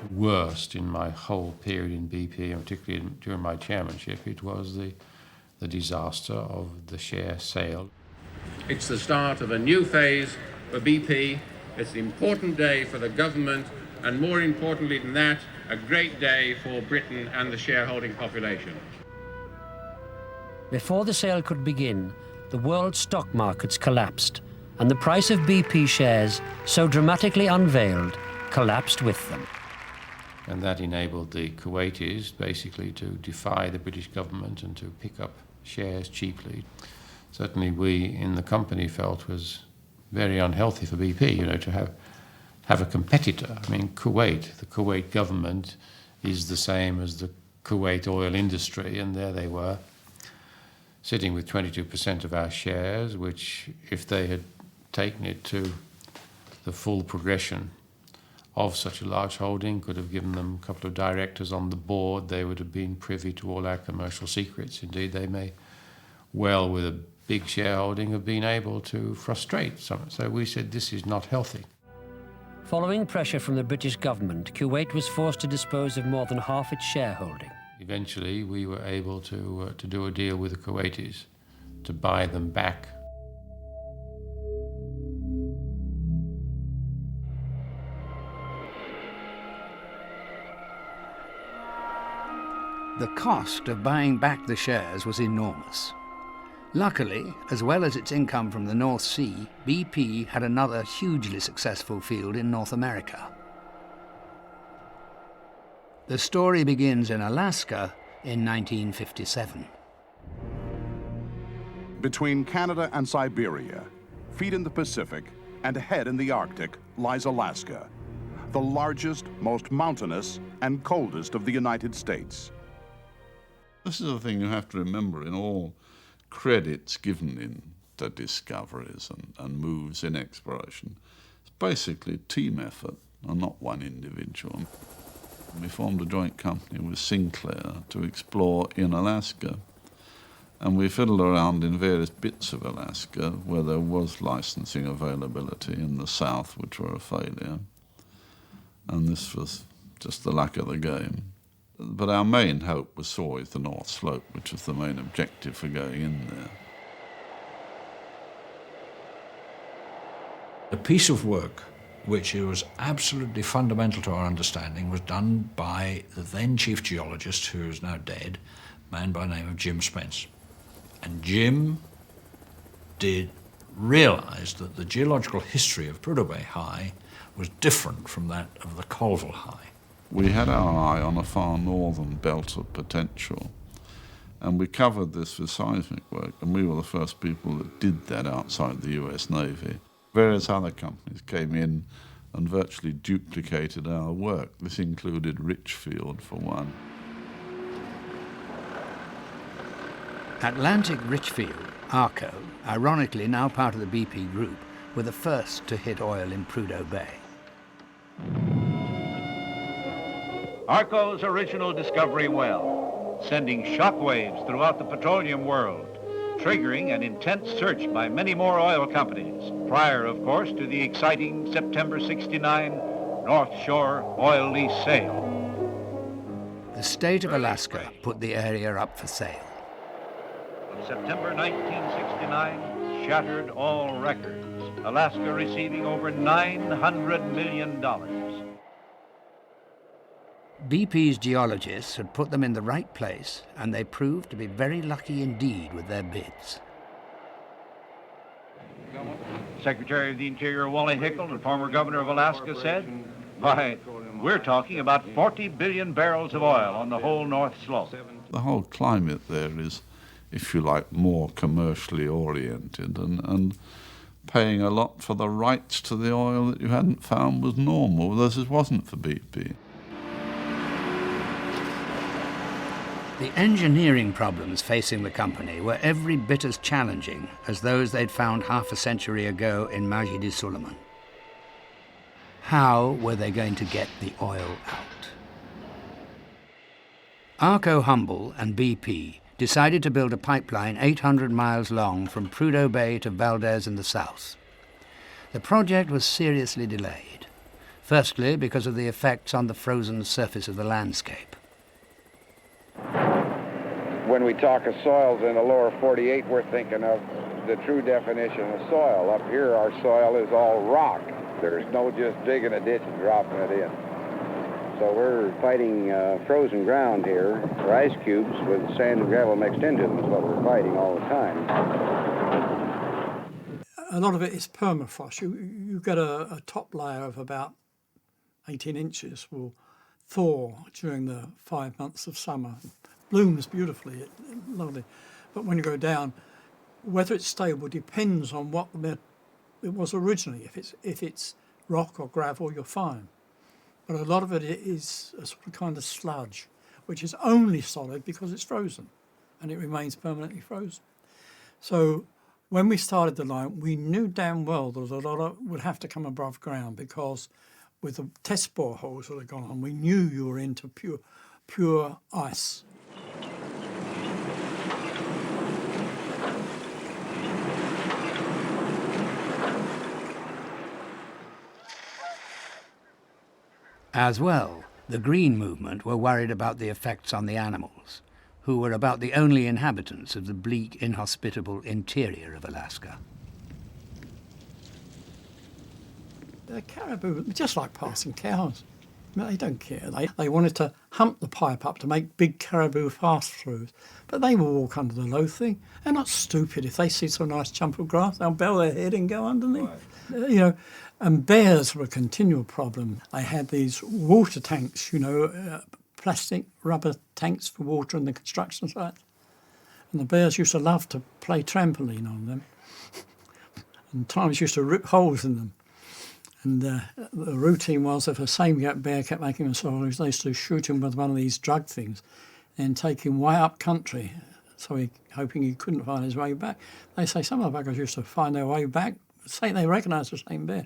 worst in my whole period in BP, and particularly during my chairmanship, it was the disaster of the share sale. It's the start of a new phase for BP. It's an important day for the government, and more importantly than that, a great day for Britain and the shareholding population. Before the sale could begin, the world stock markets collapsed, and the price of BP shares, so dramatically unveiled, collapsed with them. And that enabled the Kuwaitis basically to defy the British government and to pick up shares cheaply. Certainly we in the company felt was very unhealthy for BP, to have a competitor. I mean, Kuwait, the Kuwait government is the same as the Kuwait oil industry, and there they were, sitting with 22% of our shares, which, if they had taken it to the full progression of such a large holding, could have given them a couple of directors on the board. They would have been privy to all our commercial secrets. Indeed, they may well, with a big shareholding, have been able to frustrate some. So we said, this is not healthy. Following pressure from the British government, Kuwait was forced to dispose of more than half its shareholding. Eventually, we were able to do a deal with the Kuwaitis to buy them back. The cost of buying back the shares was enormous. Luckily, as well as its income from the North Sea, BP had another hugely successful field in North America. The story begins in Alaska in 1957. Between Canada and Siberia, feet in the Pacific and ahead in the Arctic, lies Alaska, the largest, most mountainous, and coldest of the United States. This is the thing you have to remember in all credits given in the discoveries and moves in exploration. It's basically a team effort and not one individual. We formed a joint company with Sinclair to explore in Alaska, and we fiddled around in various bits of Alaska where there was licensing availability in the south, which were a failure, and this was just the luck of the game. But our main hope was always the North Slope, which was the main objective for going in there. A piece of work which was absolutely fundamental to our understanding was done by the then chief geologist, who is now dead, a man by the name of Jim Spence. And Jim did realise that the geological history of Prudhoe Bay High was different from that of the Colville High. We had our eye on a far northern belt of potential, and we covered this with seismic work, and we were the first people that did that outside the US Navy. Various other companies came in and virtually duplicated our work. This included Richfield, for one. Atlantic Richfield, ARCO, ironically now part of the BP group, were the first to hit oil in Prudhoe Bay. ARCO's original discovery well, sending shockwaves throughout the petroleum world, triggering an intense search by many more oil companies, prior, of course, to the exciting September '69 North Shore oil lease sale. The state of Alaska put the area up for sale. September 1969 shattered all records, Alaska receiving over $900 million. BP's geologists had put them in the right place, and they proved to be very lucky indeed with their bids. Secretary of the Interior Wally Hickel and former governor of Alaska said, why, we're talking about 40 billion barrels of oil on the whole North Slope. The whole climate there is, if you like, more commercially oriented, and paying a lot for the rights to the oil that you hadn't found was normal, whereas it wasn't for BP. The engineering problems facing the company were every bit as challenging as those they'd found half a century ago in Majid-i-Suleiman. How were they going to get the oil out? Arco Humble and BP decided to build a pipeline 800 miles long from Prudhoe Bay to Valdez in the south. The project was seriously delayed, firstly because of the effects on the frozen surface of the landscape. When we talk of soils in the lower 48, we're thinking of the true definition of soil. Up here, our soil is all rock. There's no just digging a ditch and dropping it in. So we're fighting frozen ground here, or ice cubes with sand and gravel mixed into them is what we're fighting all the time. A lot of it is permafrost. You get a top layer of about 18 inches will thaw during the 5 months of summer. Blooms beautifully, lovely. But when you go down, whether it's stable depends on what it was originally. If it's rock or gravel, you're fine. But a lot of it is a sort of kind of sludge, which is only solid because it's frozen, and it remains permanently frozen. So when we started the line, we knew damn well that a lot would have to come above ground, because with the test boreholes that had gone on, we knew you were into pure ice. As well, the Green Movement were worried about the effects on the animals, who were about the only inhabitants of the bleak, inhospitable interior of Alaska. The caribou, just like passing cows. They don't care. They wanted to hump the pipe up to make big caribou pass-throughs, but they will walk under the low thing. They're not stupid. If they see some nice chunk of grass, they'll bow their head and go underneath. Right. And bears were a continual problem. They had these water tanks, plastic rubber tanks for water in the construction site. And the bears used to love to play trampoline on them. And times used to rip holes in them. And the routine was, if a same bear kept making themselves, they used to shoot him with one of these drug things and take him way up country, hoping he couldn't find his way back. They say some of the buggers used to find their way back, say they recognised the same bear.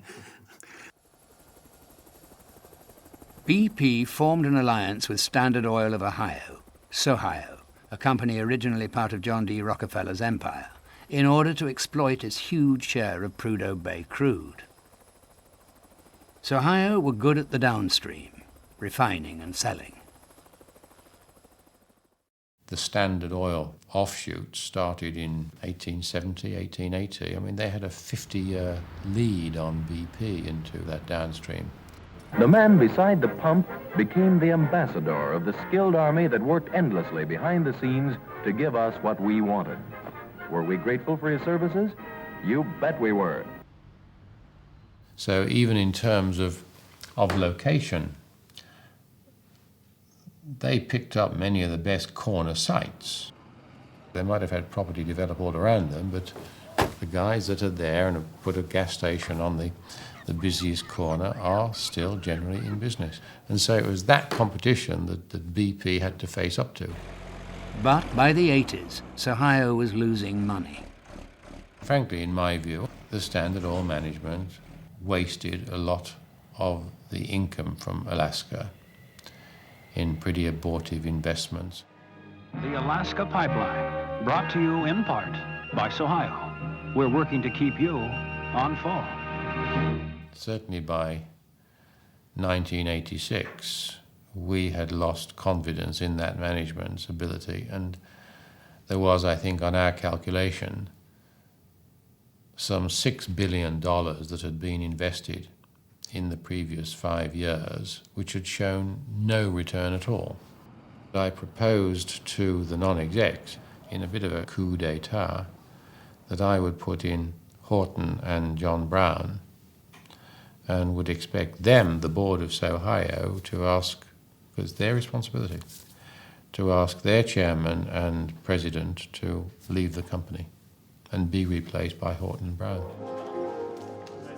BP formed an alliance with Standard Oil of Ohio, Sohio, a company originally part of John D. Rockefeller's empire, in order to exploit its huge share of Prudhoe Bay crude. Sohio were good at the downstream, refining and selling. The Standard Oil offshoots started in 1870, 1880. I mean, they had a 50-year lead on BP into that downstream. The man beside the pump became the ambassador of the skilled army that worked endlessly behind the scenes to give us what we wanted. Were we grateful for his services? You bet we were. So even in terms of location, they picked up many of the best corner sites. They might have had property developed all around them, but the guys that are there and have put a gas station on the busiest corner are still generally in business. And so it was that competition that BP had to face up to. But by the 80s, Sohio was losing money. Frankly, in my view, the Standard Oil management wasted a lot of the income from Alaska in pretty abortive investments. The Alaska Pipeline, brought to you in part by Sohio. We're working to keep you on full. Certainly by 1986, we had lost confidence in that management's ability, and there was, I think, on our calculation, some $6 billion that had been invested in the previous 5 years which had shown no return at all. I proposed to the non-execs, in a bit of a coup d'etat, that I would put in Horton and John Brown and would expect them, the board of Sohio, to ask, because their responsibility, to ask their chairman and president to leave the company and be replaced by Horton and Brown.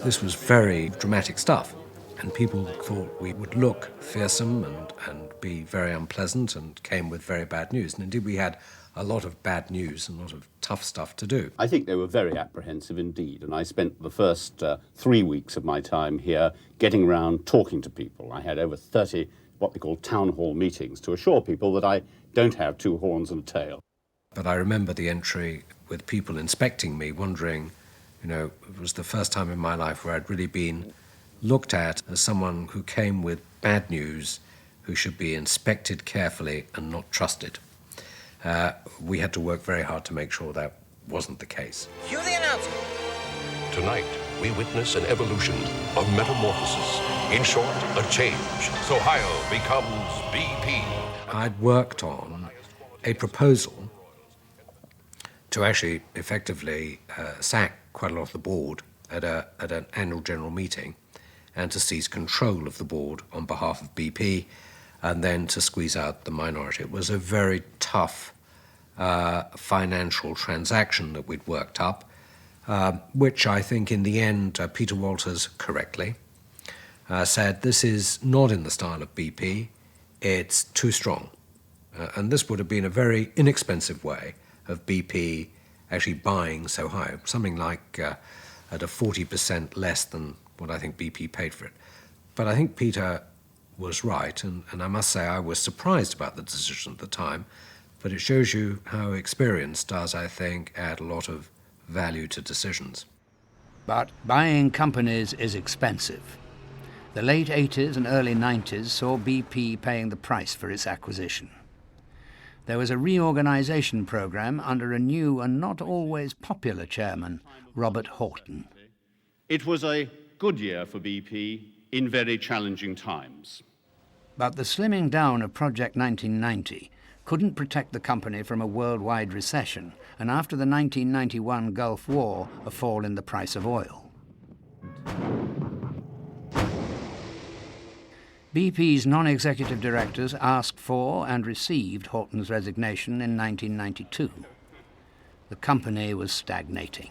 This was very dramatic stuff, and people thought we would look fearsome and be very unpleasant and came with very bad news. And indeed we had a lot of bad news and a lot of tough stuff to do. I think they were very apprehensive indeed, and I spent the first 3 weeks of my time here getting around talking to people. I had over 30 what they call town hall meetings to assure people that I don't have two horns and a tail. But I remember the entry with people inspecting me, wondering, you know, it was the first time in my life where I'd really been looked at as someone who came with bad news, who should be inspected carefully and not trusted. We had to work very hard to make sure that wasn't the case. Cue the announcement. Tonight, we witness an evolution, a metamorphosis. In short, a change. Sohio becomes BP. I'd worked on a proposal to actually effectively sack quite a lot of the board at an annual general meeting and to seize control of the board on behalf of BP and then to squeeze out the minority. It was a very tough financial transaction that we'd worked up, which I think in the end Peter Walters correctly said this is not in the style of BP, it's too strong. And this would have been a very inexpensive way of BP actually buying Sohio, something like at a 40% less than what I think BP paid for it. But I think Peter was right, and I must say I was surprised about the decision at the time, but it shows you how experience does, I think, add a lot of value to decisions. But buying companies is expensive. The late 80s and early 90s saw BP paying the price for its acquisition. There was a reorganization program under a new and not always popular chairman, Robert Horton. It was a good year for BP in very challenging times. But the slimming down of Project 1990 couldn't protect the company from a worldwide recession, and after the 1991 Gulf War, a fall in the price of oil. BP's non-executive directors asked for and received Horton's resignation in 1992. The company was stagnating.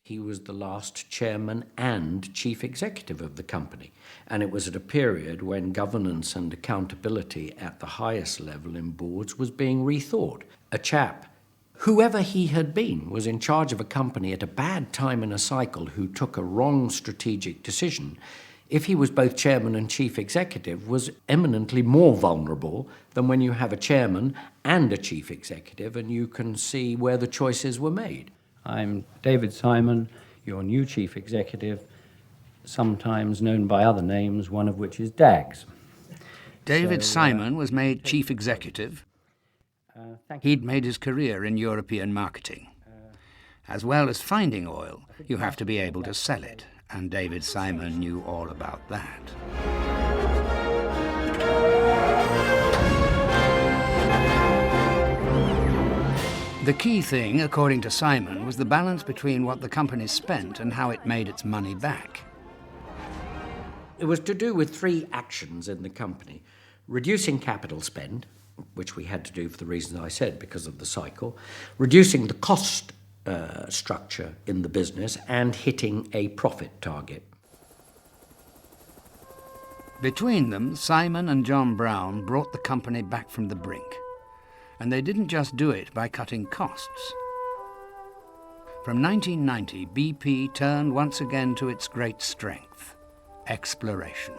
He was the last chairman and chief executive of the company, and it was at a period when governance and accountability at the highest level in boards was being rethought. A chap, whoever he had been, was in charge of a company at a bad time in a cycle who took a wrong strategic decision. If he was both chairman and chief executive, was eminently more vulnerable than when you have a chairman and a chief executive and you can see where the choices were made. I'm David Simon, your new chief executive, sometimes known by other names, one of which is Dags. David Simon was made chief executive. He'd made his career in European marketing. As well as finding oil, you have to be able to sell it, and David Simon knew all about that. The key thing, according to Simon, was the balance between what the company spent and how it made its money back. It was to do with three actions in the company: reducing capital spend, which we had to do for the reasons I said because of the cycle, reducing the cost structure in the business, and hitting a profit target. Between them, Simon and John Brown brought the company back from the brink. And they didn't just do it by cutting costs. From 1990, BP turned once again to its great strength: exploration.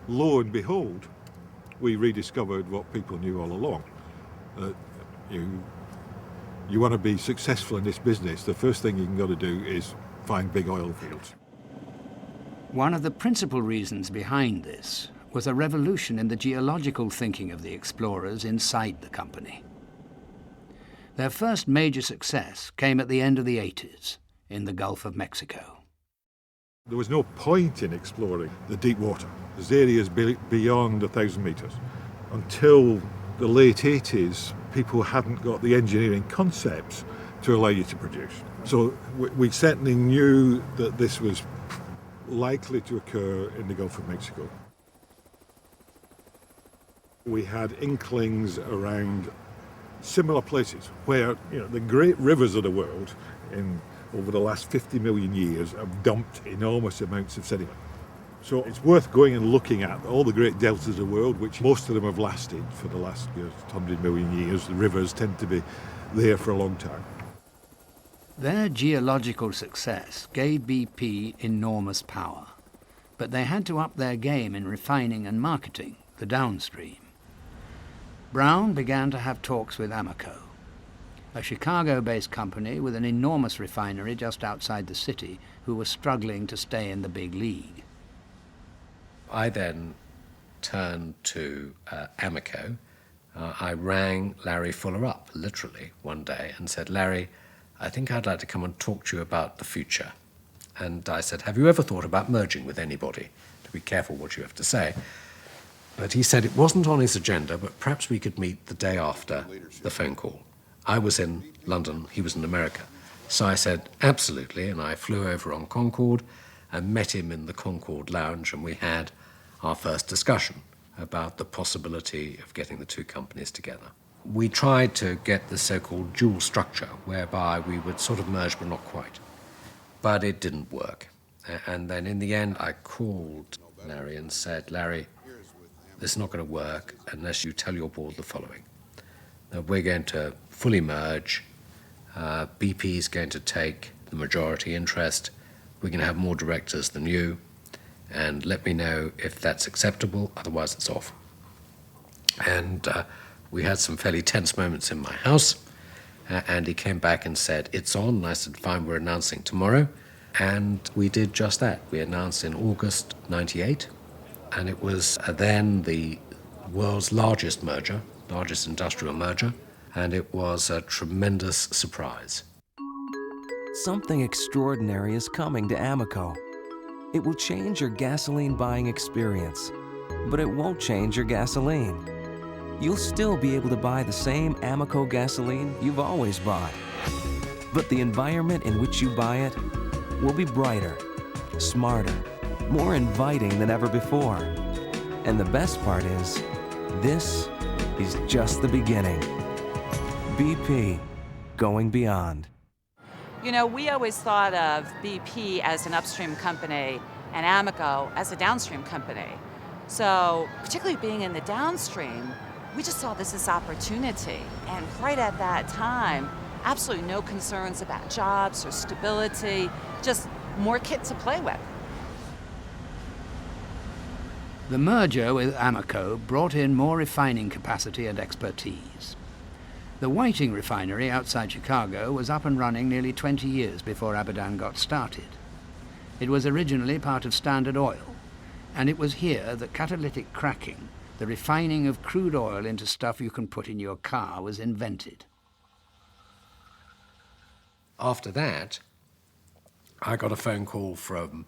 Lo and behold, we rediscovered what people knew all along. You want to be successful in this business, the first thing you've got to do is find big oil fields. One of the principal reasons behind this was a revolution in the geological thinking of the explorers inside the company. Their first major success came at the end of the 80s, in the Gulf of Mexico. There was no point in exploring the deep water, those areas beyond 1,000 metres. Until the late 80s, people hadn't got the engineering concepts to allow you to produce. So we certainly knew that this was likely to occur in the Gulf of Mexico. We had inklings around similar places where, the great rivers of the world over the last 50 million years have dumped enormous amounts of sediment. So it's worth going and looking at all the great deltas of the world, which most of them have lasted for the last 100 million years. The rivers tend to be there for a long time. Their geological success gave BP enormous power, but they had to up their game in refining and marketing the downstream. Brown began to have talks with Amoco, a Chicago-based company with an enormous refinery just outside the city who was struggling to stay in the big league. I then turned to Amoco. I rang Larry Fuller up, literally, one day and said, "Larry, I think I'd like to come and talk to you about the future." And I said, "Have you ever thought about merging with anybody?" To be careful what you have to say. But he said it wasn't on his agenda, but perhaps we could meet the day after the phone call. I was in London, he was in America. So I said, absolutely, and I flew over on Concorde and met him in the Concorde lounge, and we had our first discussion about the possibility of getting the two companies together. We tried to get the so-called dual structure, whereby we would sort of merge but not quite. But it didn't work. And then in the end, I called Larry and said, "Larry, this is not going to work unless you tell your board the following. That we're going to fully merge. BP is going to take the majority interest. We're going to have more directors than you. And let me know if that's acceptable, otherwise it's off." And we had some fairly tense moments in my house. And he came back and said, "It's on." And I said, "Fine, we're announcing tomorrow." And we did just that. We announced in August '98. And it was then the world's largest merger, largest industrial merger, and it was a tremendous surprise. Something extraordinary is coming to Amoco. It will change your gasoline buying experience, but it won't change your gasoline. You'll still be able to buy the same Amoco gasoline you've always bought, but the environment in which you buy it will be brighter, smarter, more inviting than ever before. And the best part is, this is just the beginning. BP, going beyond. We always thought of BP as an upstream company and Amoco as a downstream company. So, particularly being in the downstream, we just saw this as opportunity. And right at that time, absolutely no concerns about jobs or stability, just more kit to play with. The merger with Amoco brought in more refining capacity and expertise. The Whiting refinery outside Chicago was up and running nearly 20 years before Abadan got started. It was originally part of Standard Oil, and it was here that catalytic cracking, the refining of crude oil into stuff you can put in your car, was invented. After that, I got a phone call from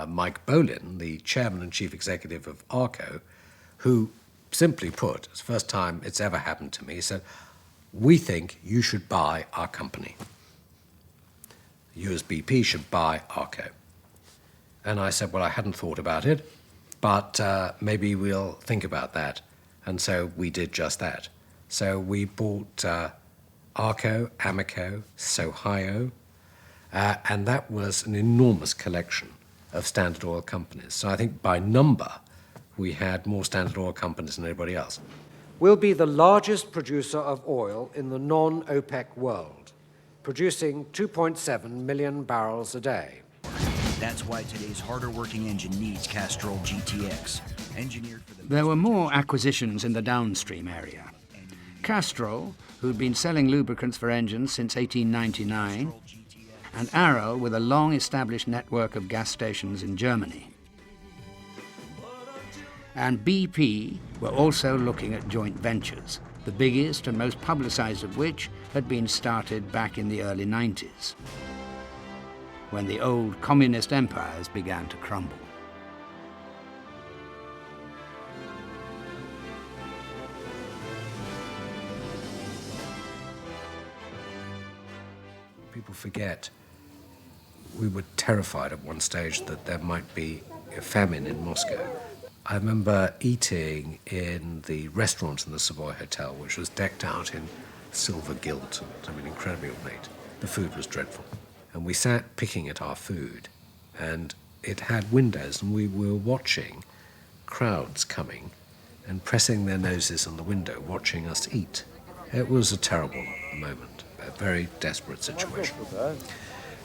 Mike Bolin, the chairman and chief executive of ARCO, who, simply put, it's the first time it's ever happened to me, he said, "We think you should buy our company. You as BP should buy ARCO." And I said, "Well, I hadn't thought about it, but maybe we'll think about that." And so we did just that. So we bought ARCO, Amoco, Sohio, and that was an enormous collection of Standard Oil companies. So I think by number, we had more Standard Oil companies than anybody else. We'll be the largest producer of oil in the non-OPEC world, producing 2.7 million barrels a day. That's why today's harder-working engine needs Castrol GTX, engineered for the... There were more acquisitions in the downstream area. Castrol, who'd been selling lubricants for engines since 1899, and Arrow, with a long-established network of gas stations in Germany. And BP were also looking at joint ventures, the biggest and most publicized of which had been started back in the early 90s. when the old communist empires began to crumble. People forget we were terrified at one stage that there might be a famine in Moscow. I remember eating in the restaurant in the Savoy Hotel, which was decked out in silver gilt and, I mean, incredibly ornate. The food was dreadful. And we sat picking at our food, and it had windows, and we were watching crowds coming and pressing their noses on the window, watching us eat. It was a terrible moment, a very desperate situation.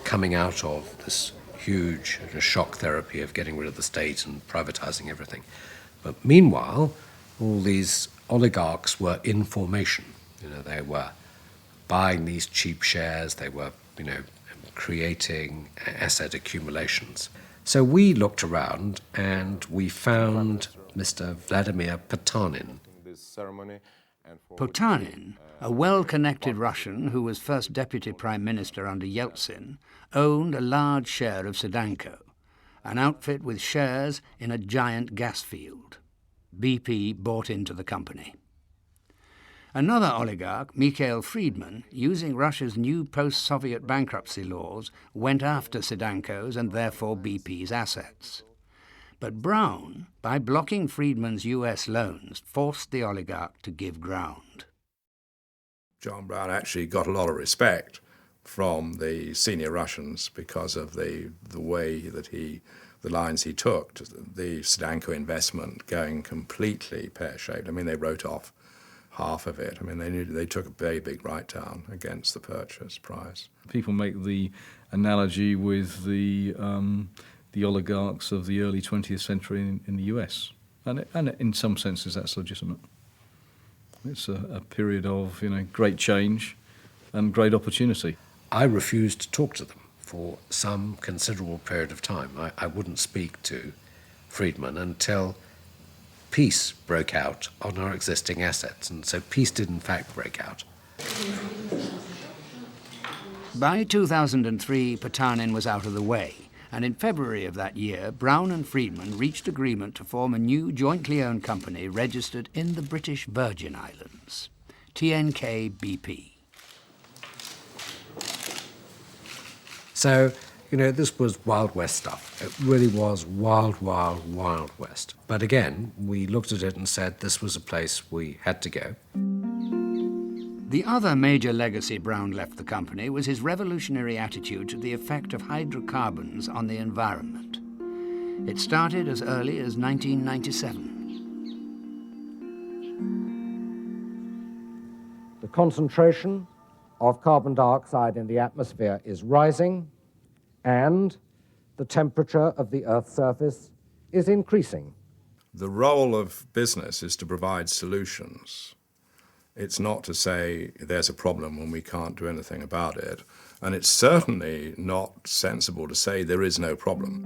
Coming out of this huge shock therapy of getting rid of the state and privatizing everything. But meanwhile, all these oligarchs were in formation. You know, they were buying these cheap shares, they were, you know, creating asset accumulations. So we looked around and we found Mr. Vladimir Potanin. Potanin, a well-connected Russian who was first deputy prime minister under Yeltsin, owned a large share of Sedanko, an outfit with shares in a giant gas field. BP bought into the company. Another oligarch, Mikhail Friedman, using Russia's new post-Soviet bankruptcy laws, went after Sedanko's and therefore BP's assets. But Brown, by blocking Friedman's US loans, forced the oligarch to give ground. John Brown actually got a lot of respect from the senior Russians because of the way that the lines he took, the Sedanko investment going completely pear-shaped. I mean, they wrote off half of it. I mean, they took a very big write-down against the purchase price. People make the analogy with the oligarchs of the early 20th century in the US, and in some senses that's legitimate. It's a period of, you know, great change and great opportunity. I refused to talk to them for some considerable period of time. I wouldn't speak to Friedman until peace broke out on our existing assets, and so peace did in fact break out. By 2003, Potanin was out of the way, and in February of that year, Brown and Friedman reached agreement to form a new jointly owned company registered in the British Virgin Islands, TNK BP. So, you know, this was Wild West stuff. It really was wild, wild, Wild West. But again, we looked at it and said this was a place we had to go. The other major legacy Brown left the company was his revolutionary attitude to the effect of hydrocarbons on the environment. It started as early as 1997. The concentration of carbon dioxide in the atmosphere is rising, and the temperature of the Earth's surface is increasing. The role of business is to provide solutions. It's not to say there's a problem when we can't do anything about it. And it's certainly not sensible to say there is no problem.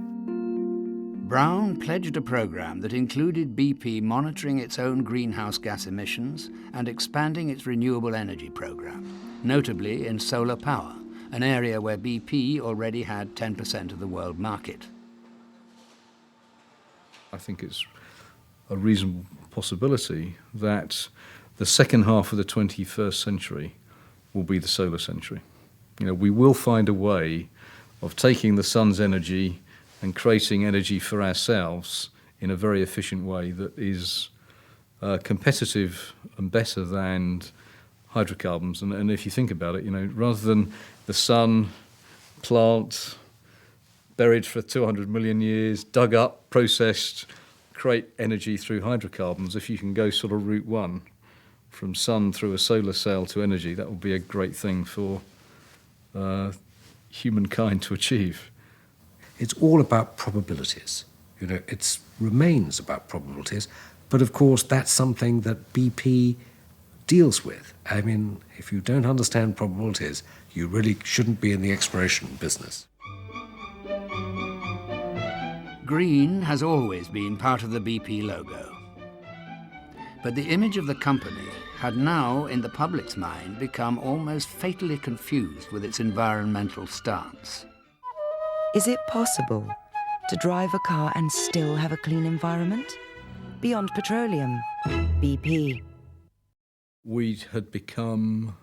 Brown pledged a program that included BP monitoring its own greenhouse gas emissions and expanding its renewable energy program, notably in solar power, an area where BP already had 10% of the world market. I think it's a reasonable possibility that the second half of the 21st century will be the solar century. You know, we will find a way of taking the sun's energy and creating energy for ourselves in a very efficient way that is competitive and better than hydrocarbons. And if you think about it, you know, rather than the sun, plant, buried for 200 million years, dug up, processed, create energy through hydrocarbons, if you can go sort of route one, from sun through a solar cell to energy, that would be a great thing for humankind to achieve. It's all about probabilities. You know, it remains about probabilities, but of course that's something that BP deals with. I mean, if you don't understand probabilities, you really shouldn't be in the exploration business. Green has always been part of the BP logo. But the image of the company had now, in the public's mind, become almost fatally confused with its environmental stance. Is it possible to drive a car and still have a clean environment? Beyond Petroleum, BP. We had become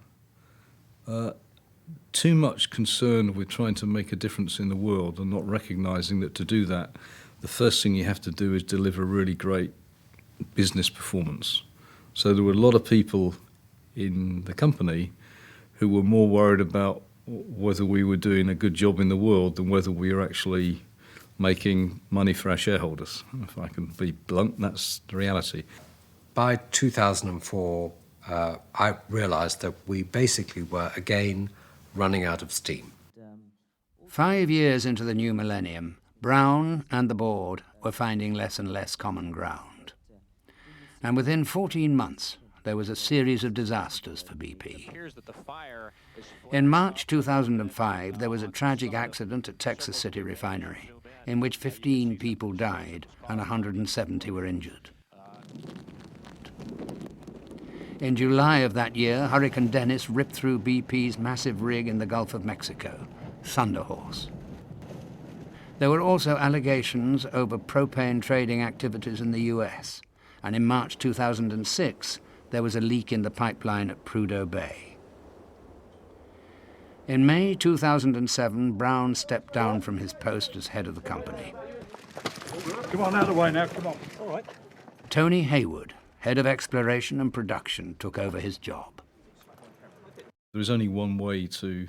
too much concerned with trying to make a difference in the world and not recognising that to do that, the first thing you have to do is deliver really great business performance. So there were a lot of people in the company who were more worried about whether we were doing a good job in the world than whether we were actually making money for our shareholders. If I can be blunt, that's the reality. By 2004, I realised that we basically were again running out of steam. 5 years into the new millennium, Brown and the board were finding less and less common ground. And within 14 months, there was a series of disasters for BP. In March 2005, there was a tragic accident at Texas City Refinery, in which 15 people died and 170 were injured. In July of that year, Hurricane Dennis ripped through BP's massive rig in the Gulf of Mexico, Thunder Horse. There were also allegations over propane trading activities in the US, and in March 2006, there was a leak in the pipeline at Prudhoe Bay. In May 2007, Brown stepped down from his post as head of the company. Come on, out of the way now, come on. All right. Tony Haywood, head of exploration and production, took over his job. There is only one way to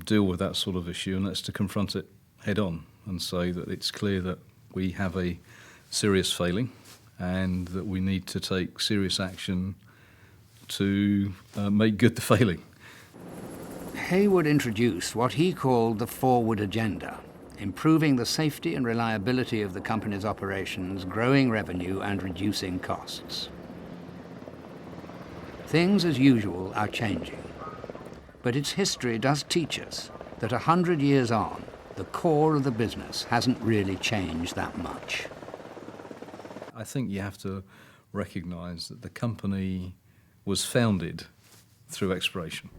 deal with that sort of issue, and that's to confront it head on and say that it's clear that we have a serious failing and that we need to take serious action to make good the failing. Haywood introduced what he called the forward agenda, improving the safety and reliability of the company's operations, growing revenue and reducing costs. Things, as usual, are changing. But its history does teach us that 100 years on, the core of the business hasn't really changed that much. I think you have to recognise that the company was founded through exploration.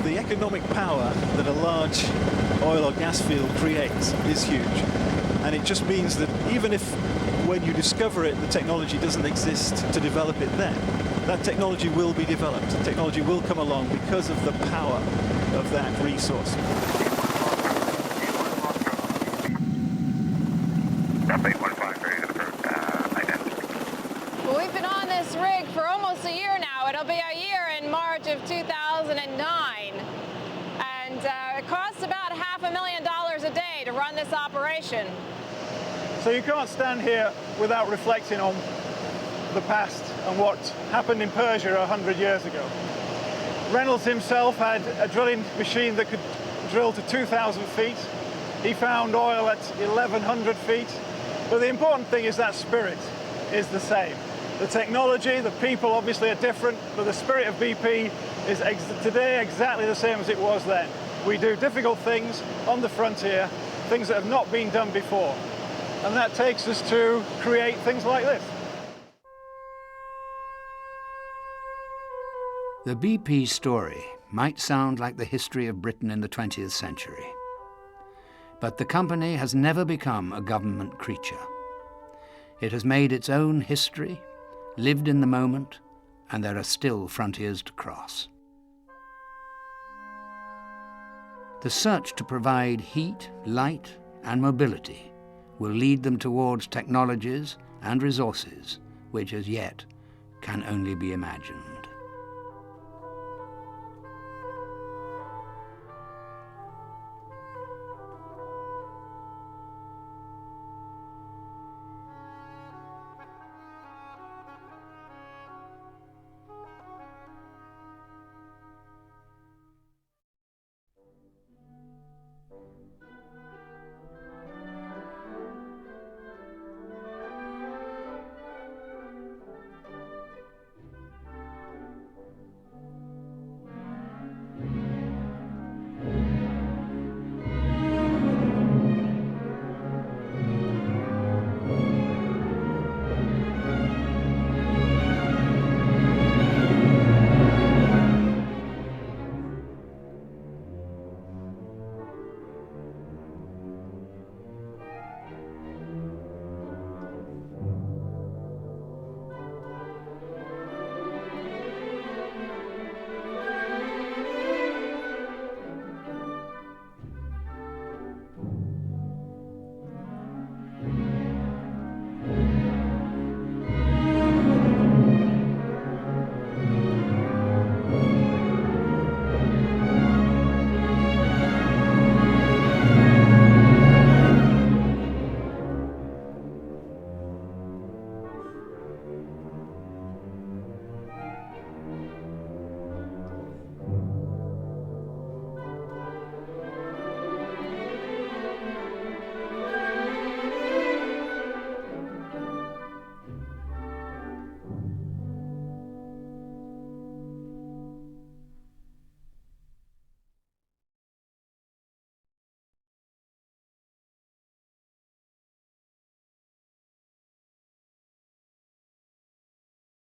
The economic power that a large oil or gas field creates is huge. And it just means that even if when you discover it, the technology doesn't exist to develop it then, that technology will be developed. Technology will come along because of the power of that resource. Well, we've been on this rig for almost a year now. It'll be a year in March of 2009. And it costs about $500,000 a day to run this operation. So you can't stand here without reflecting on the past and what happened in Persia 100 years ago. Reynolds himself had a drilling machine that could drill to 2,000 feet. He found oil at 1,100 feet. But the important thing is that spirit is the same. The technology, the people obviously are different, but the spirit of BP is today exactly the same as it was then. We do difficult things on the frontier, things that have not been done before. And that takes us to create things like this. The BP story might sound like the history of Britain in the 20th century. But the company has never become a government creature. It has made its own history, lived in the moment, and there are still frontiers to cross. The search to provide heat, light, and mobility will lead them towards technologies and resources which as yet can only be imagined.